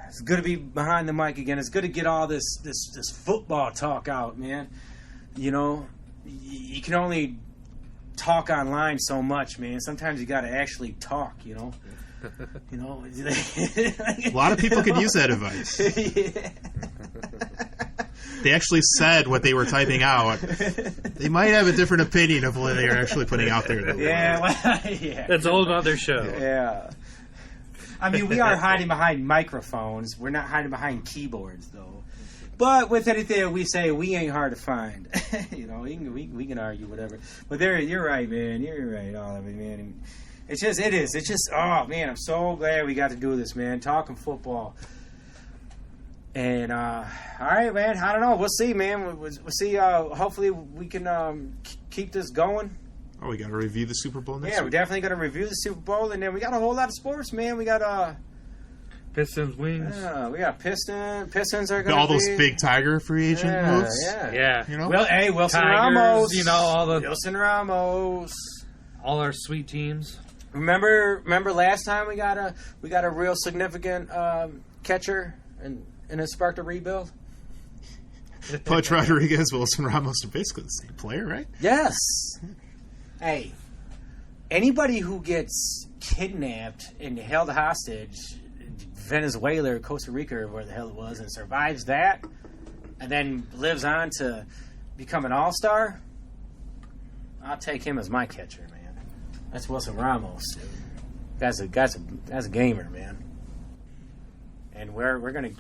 It's good to be behind the mic again. It's good to get all this football talk out, man. You know, you can only talk online so much, man. Sometimes you got to actually talk, you know. You know, a lot of people could use that advice. Yeah. They actually said what they were typing out. They might have a different opinion of what they are actually putting out there. Yeah, well, yeah. That's a whole other show. Yeah. I mean, we are hiding behind microphones. We're not hiding behind keyboards, though. But with anything that we say, we ain't hard to find. You know, we can argue whatever. But you're right, man. You're right, all of it, man. It's just, oh, man, I'm so glad we got to do this, man. Talking football. And, all right, man, I don't know. We'll see, man. We'll see. Hopefully we can keep this going. Oh, we got to review the Super Bowl next week. We're definitely going to review the Super Bowl. And then we got a whole lot of sports, man. We got Pistons, Wings. We got Pistons are going to all those big Tiger free agent moves. Yeah. You know? Well, hey, Wilson Tigers, Ramos. You know, all the Wilson Ramos. All our sweet teams. Remember last time we got a real significant catcher and it sparked a rebuild? Pudge Rodriguez, Wilson Ramos are basically the same player, right? Yes. Hey, anybody who gets kidnapped and held hostage, Venezuela or Costa Rica or where the hell it was, and survives that, and then lives on to become an all-star, I'll take him as my catcher, man. That's Wilson Ramos, dude. That's a gamer, man. And we're gonna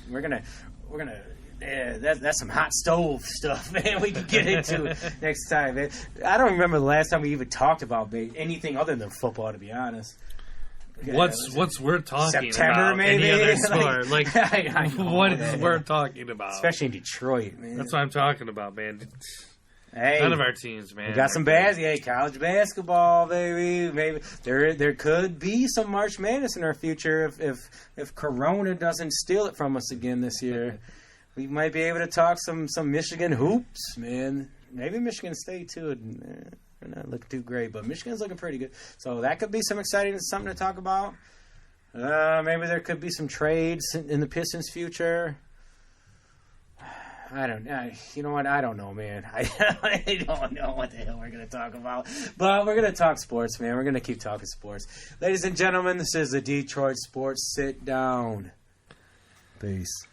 that's some hot stove stuff, man. We can get into next time, man. I don't remember the last time we even talked about anything other than football, to be honest. What's we're talking September, about? maybe? Any other sport? Like I know, what is we're talking about? Especially in Detroit, man. That's what I'm talking about, man. Hey, none of our teams, man. We got some college basketball, baby. Maybe there could be some March Madness in our future if Corona doesn't steal it from us again this year. We might be able to talk some Michigan hoops, man. Maybe Michigan State too. They're not looking too great, but Michigan's looking pretty good. So that could be some exciting something to talk about. Maybe there could be some trades in the Pistons' future. I don't know. You know what? I don't know, man. I don't know what the hell we're going to talk about. But we're going to talk sports, man. We're going to keep talking sports. Ladies and gentlemen, this is the Detroit Sports Sit Down. Peace.